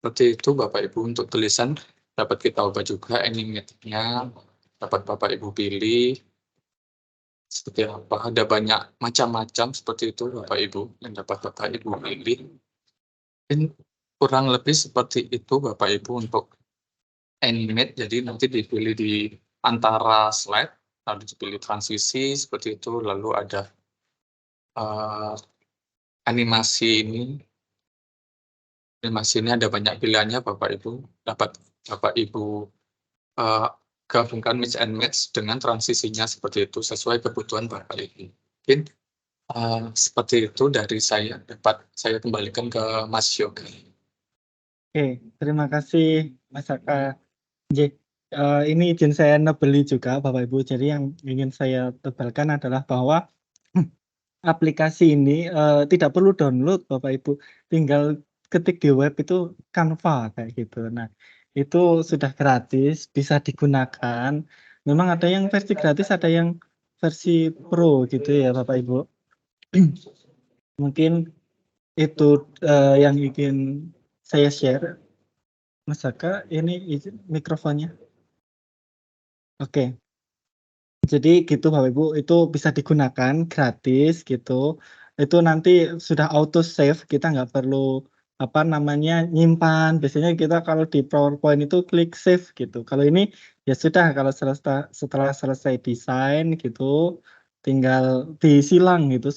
Seperti itu Bapak Ibu untuk tulisan dapat kita ubah juga animate-nya, dapat Bapak Ibu pilih seperti apa. Ada banyak macam-macam seperti itu Bapak Ibu yang dapat Bapak Ibu pilih. Dan kurang lebih seperti itu Bapak Ibu untuk animate. Jadi nanti dipilih di antara slide, lalu dipilih transisi seperti itu, lalu ada animasi ini. Animasi ini ada banyak pilihannya Bapak Ibu, dapat Bapak Ibu gabungkan mix and match dengan transisinya seperti itu sesuai kebutuhan Bapak Ibu. Mungkin seperti itu dari saya, dapat saya kembalikan ke Mas Yoga. Oke, terima kasih Mas Aka. Ini izin saya nebeli juga Bapak Ibu. Jadi yang ingin saya tebalkan adalah bahwa aplikasi ini tidak perlu download Bapak Ibu, tinggal ketik di web itu Canva kayak gitu. Nah, itu sudah gratis, bisa digunakan. Memang ada yang versi gratis, ada yang versi pro gitu ya Bapak Ibu. Mungkin itu yang ingin saya share. Mas Aka, ini izin mikrofonnya. Oke. Jadi gitu Bapak Ibu, itu bisa digunakan gratis gitu. Itu nanti sudah auto save, kita nggak perlu nyimpan. Biasanya kita kalau di PowerPoint itu klik save gitu. Kalau ini ya sudah, kalau setelah selesai desain gitu, tinggal disilang gitu,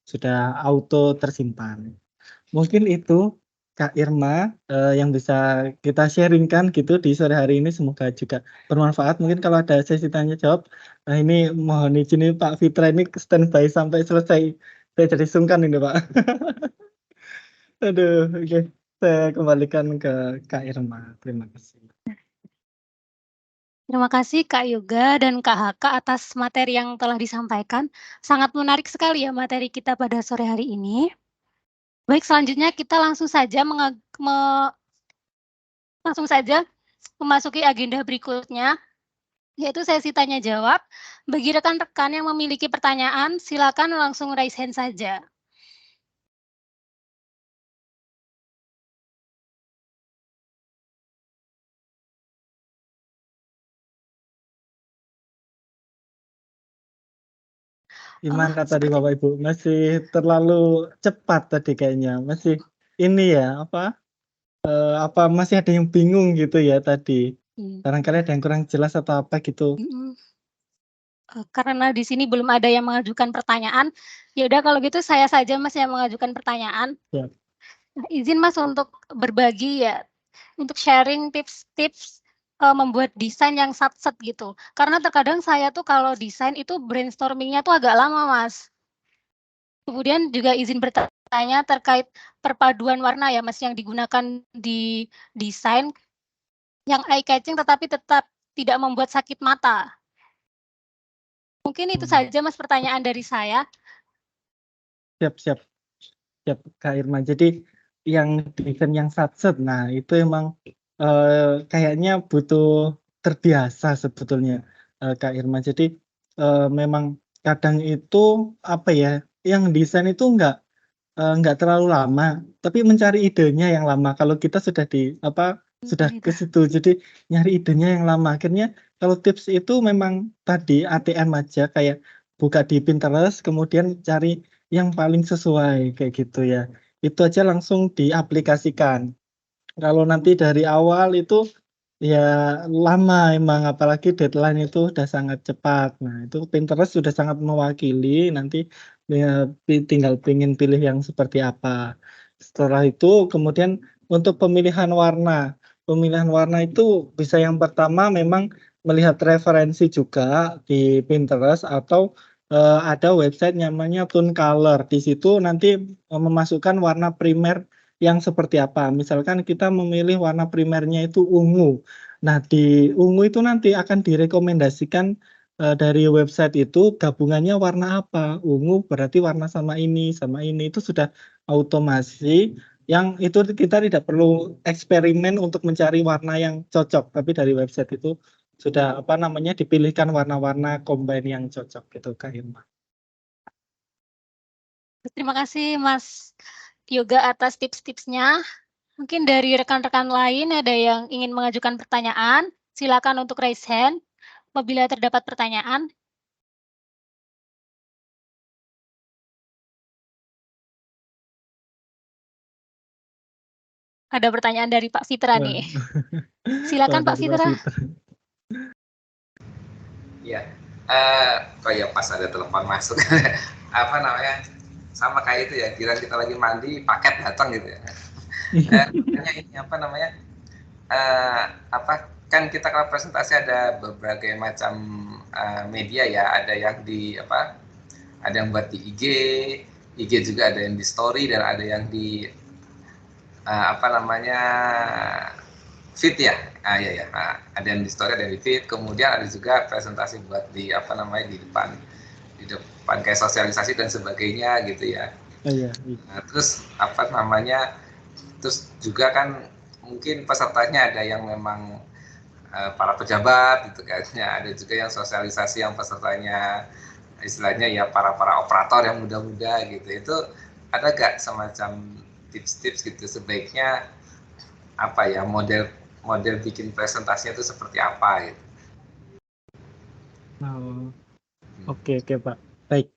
sudah auto tersimpan. Mungkin itu Kak Irma yang bisa kita sharingkan gitu di sore hari ini, semoga juga bermanfaat. Mungkin kalau ada sesi tanya jawab, nah ini mohon izin ini Pak Fitra ini standby sampai selesai. Saya jadi sungkan ini Pak. Aduh, oke. Saya kembalikan ke Kak Irma. Terima kasih. Terima kasih Kak Yoga dan Kak Haka atas materi yang telah disampaikan. Sangat menarik sekali ya materi kita pada sore hari ini. Baik, selanjutnya kita langsung saja memasuki agenda berikutnya, yaitu sesi tanya jawab. Bagi rekan-rekan yang memiliki pertanyaan, silakan langsung raise hand saja. Gimana tadi Bapak Ibu? Masih terlalu cepat tadi kayaknya. Masih ini ya, masih ada yang bingung gitu ya tadi. Barangkali ada yang kurang jelas atau apa gitu. Karena di sini belum ada yang mengajukan pertanyaan, ya udah kalau gitu saya saja Mas yang mengajukan pertanyaan. Ya. Izin Mas untuk berbagi ya, untuk sharing tips-tips membuat desain yang sat-set gitu. Karena terkadang saya tuh kalau desain itu brainstorming-nya tuh agak lama Mas. Kemudian juga izin bertanya Tanya terkait perpaduan warna ya Mas yang digunakan di desain yang eye catching tetapi tetap tidak membuat sakit mata. Mungkin itu saja Mas pertanyaan dari saya. Siap Kak Irma. Jadi yang desain yang satset, nah itu emang kayaknya butuh terbiasa sebetulnya Kak Irma. Jadi memang kadang itu apa ya, yang desain itu nggak terlalu lama, tapi mencari idenya yang lama. Kalau kita sudah sudah ke situ, jadi nyari idenya yang lama. Akhirnya kalau tips itu memang tadi ATM aja, kayak buka di Pinterest, kemudian cari yang paling sesuai kayak gitu ya. Itu aja langsung diaplikasikan. Kalau nanti dari awal itu ya lama emang, apalagi deadline itu udah sangat cepat. Nah, itu Pinterest sudah sangat mewakili, nanti ya tinggal pengen pilih yang seperti apa. Setelah itu kemudian untuk pemilihan warna. Pemilihan warna itu bisa yang pertama memang melihat referensi juga di Pinterest atau ada website namanya Tone Color. Di situ nanti memasukkan warna primer yang seperti apa. Misalkan kita memilih warna primernya itu ungu. Nah, di ungu itu nanti akan direkomendasikan dari website itu gabungannya warna apa. Ungu berarti warna sama ini, itu sudah automasi yang itu kita tidak perlu eksperimen untuk mencari warna yang cocok, tapi dari website itu sudah dipilihkan warna-warna combine yang cocok gitu Kak Irma. Terima kasih Mas Yoga atas tips-tipsnya. Mungkin dari rekan-rekan lain ada yang ingin mengajukan pertanyaan, silakan untuk raise hand apabila terdapat pertanyaan. Ada pertanyaan dari Pak Fitra nih. Silakan Pak Fitra. Iya, ya pas ada telepon masuk, sama kayak itu ya, kira kita lagi mandi, paket datang gitu ya. Makanya ini kan kita kalau presentasi ada berbagai macam media ya, ada yang ada yang buat di IG juga ada yang di story dan ada yang di feed ya. Iya. Ada yang di story, ada yang di feed. Kemudian ada juga presentasi buat di di depan kayak sosialisasi dan sebagainya gitu ya. Iya. Nah, terus terus juga kan mungkin pesertanya ada yang memang para pejabat gitu kan. Ada juga yang sosialisasi yang pesertanya istilahnya ya para operator yang muda-muda gitu. Itu ada gak semacam tips-tips gitu sebaiknya model bikin presentasinya itu seperti apa gitu. Oke Pak. Baik.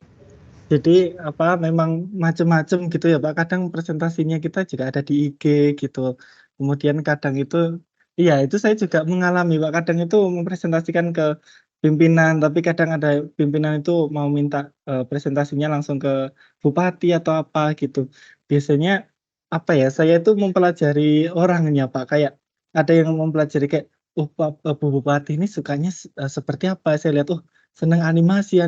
Jadi memang macam-macam gitu ya Pak. Kadang presentasinya kita juga ada di IG gitu. Kemudian kadang itu itu saya juga mengalami Pak. Kadang itu mempresentasikan ke pimpinan, tapi kadang ada pimpinan itu mau minta presentasinya langsung ke bupati atau apa gitu. Biasanya saya itu mempelajari orangnya Pak. Kayak ada yang mempelajari kayak Bu Bupati ini sukanya seperti apa. Saya lihat senang animasi.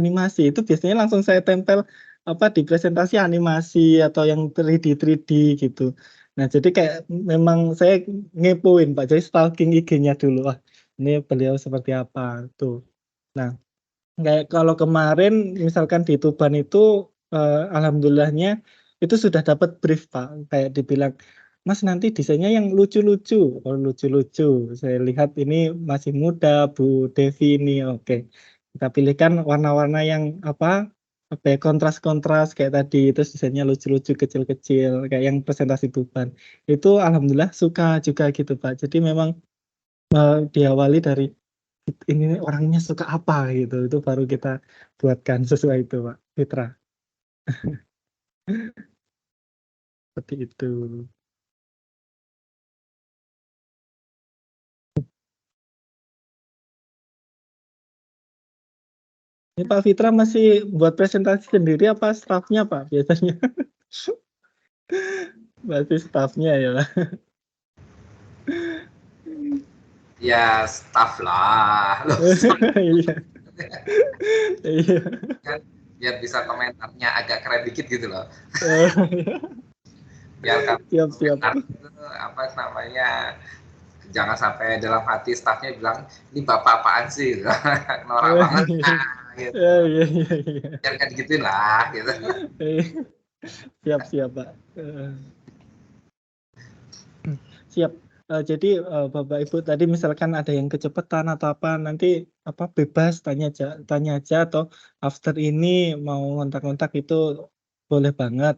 Itu biasanya langsung saya tempel di presentasi animasi atau yang 3D gitu. Nah, jadi kayak memang saya ngepoin Pak. Jadi stalking IG-nya dulu. Wah, ini beliau seperti apa tuh. Nah, kayak kalau kemarin misalkan di Tuban itu alhamdulillahnya itu sudah dapat brief Pak. Kayak dibilang, "Mas nanti desainnya yang lucu-lucu." Oh, lucu-lucu. Saya lihat ini masih muda Bu Devi ini. Oke. Kita pilihkan warna-warna yang kontras-kontras kayak tadi, terus desainnya lucu-lucu kecil-kecil kayak yang presentasi Tuban. Itu alhamdulillah suka juga gitu Pak. Jadi memang diawali dari ini orangnya suka apa gitu, itu baru kita buatkan sesuai itu Pak Fitra. Seperti itu. Ini Pak Fitra masih buat presentasi sendiri apa staffnya Pak biasanya? Masih staffnya ya Pak. Ya staff lah. Iya. Iya. biar bisa komentarnya agak keren dikit gitu loh. Biar Siap. apa namanya, jangan sampai dalam hati stafnya bilang ini bapak apaan sih, norak banget, gitu. Iya. Biar kan gituin lah, gitu. Siap Pak. Siap. Jadi Bapak Ibu tadi misalkan ada yang kecepatan atau apa, nanti apa bebas tanya aja atau after ini mau ngontak-ngontak itu boleh banget.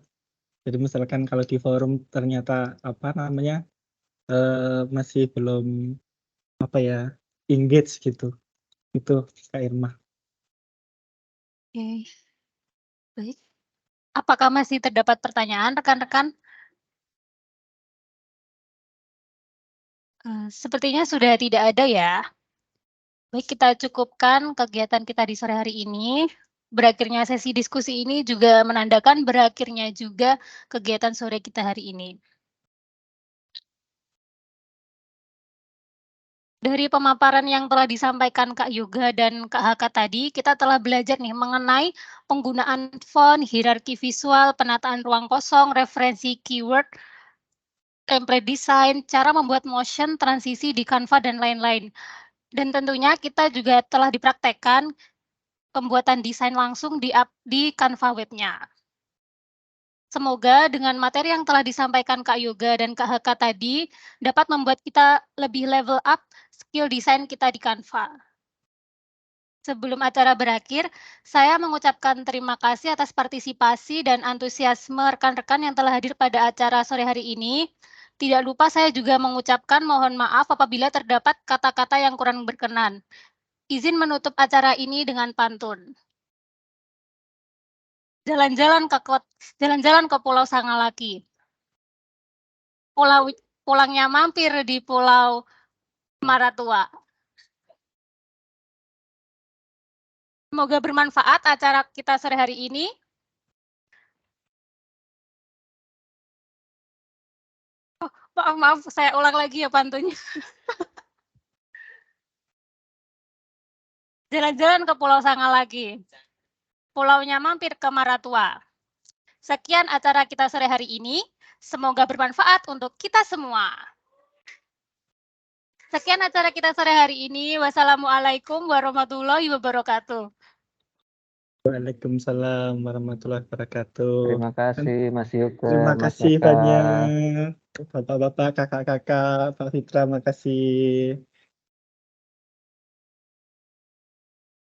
Jadi misalkan kalau di forum ternyata apa namanya masih belum apa ya engage gitu, itu Kak Irma. Oke, baik. Apakah masih terdapat pertanyaan rekan-rekan? Sepertinya sudah tidak ada ya. Baik, kita cukupkan kegiatan kita di sore hari ini. Berakhirnya sesi diskusi ini juga menandakan berakhirnya juga kegiatan sore kita hari ini. Dari pemaparan yang telah disampaikan Kak Yoga dan Kak Haka tadi, kita telah belajar nih mengenai penggunaan font, hierarki visual, penataan ruang kosong, referensi keyword, template design, cara membuat motion, transisi di Canva, dan lain-lain. Dan tentunya kita juga telah dipraktekkan pembuatan desain langsung di Canva webnya. Semoga dengan materi yang telah disampaikan Kak Yoga dan Kak Haka tadi dapat membuat kita lebih level up skill desain kita di Canva. Sebelum acara berakhir, saya mengucapkan terima kasih atas partisipasi dan antusiasme rekan-rekan yang telah hadir pada acara sore hari ini. Tidak lupa saya juga mengucapkan mohon maaf apabila terdapat kata-kata yang kurang berkenan. Izin menutup acara ini dengan pantun. Jalan-jalan ke Pulau Sangalaki. Pulangnya mampir di Pulau Maratua. Semoga bermanfaat acara kita sore hari ini. Oh, maaf, saya ulang lagi ya pantunnya. Jalan-jalan ke Pulau Sangalaki. Pulaunya mampir ke Maratua. Sekian acara kita sore hari ini. Semoga bermanfaat untuk kita semua. Sekian acara kita sore hari ini. Wassalamualaikum warahmatullahi wabarakatuh. Waalaikumsalam warahmatullahi wabarakatuh. Terima kasih Mas Yoga. Terima Mas kasih Jaka. banyak Bapak-bapak, kakak-kakak, Pak Fitra, makasih.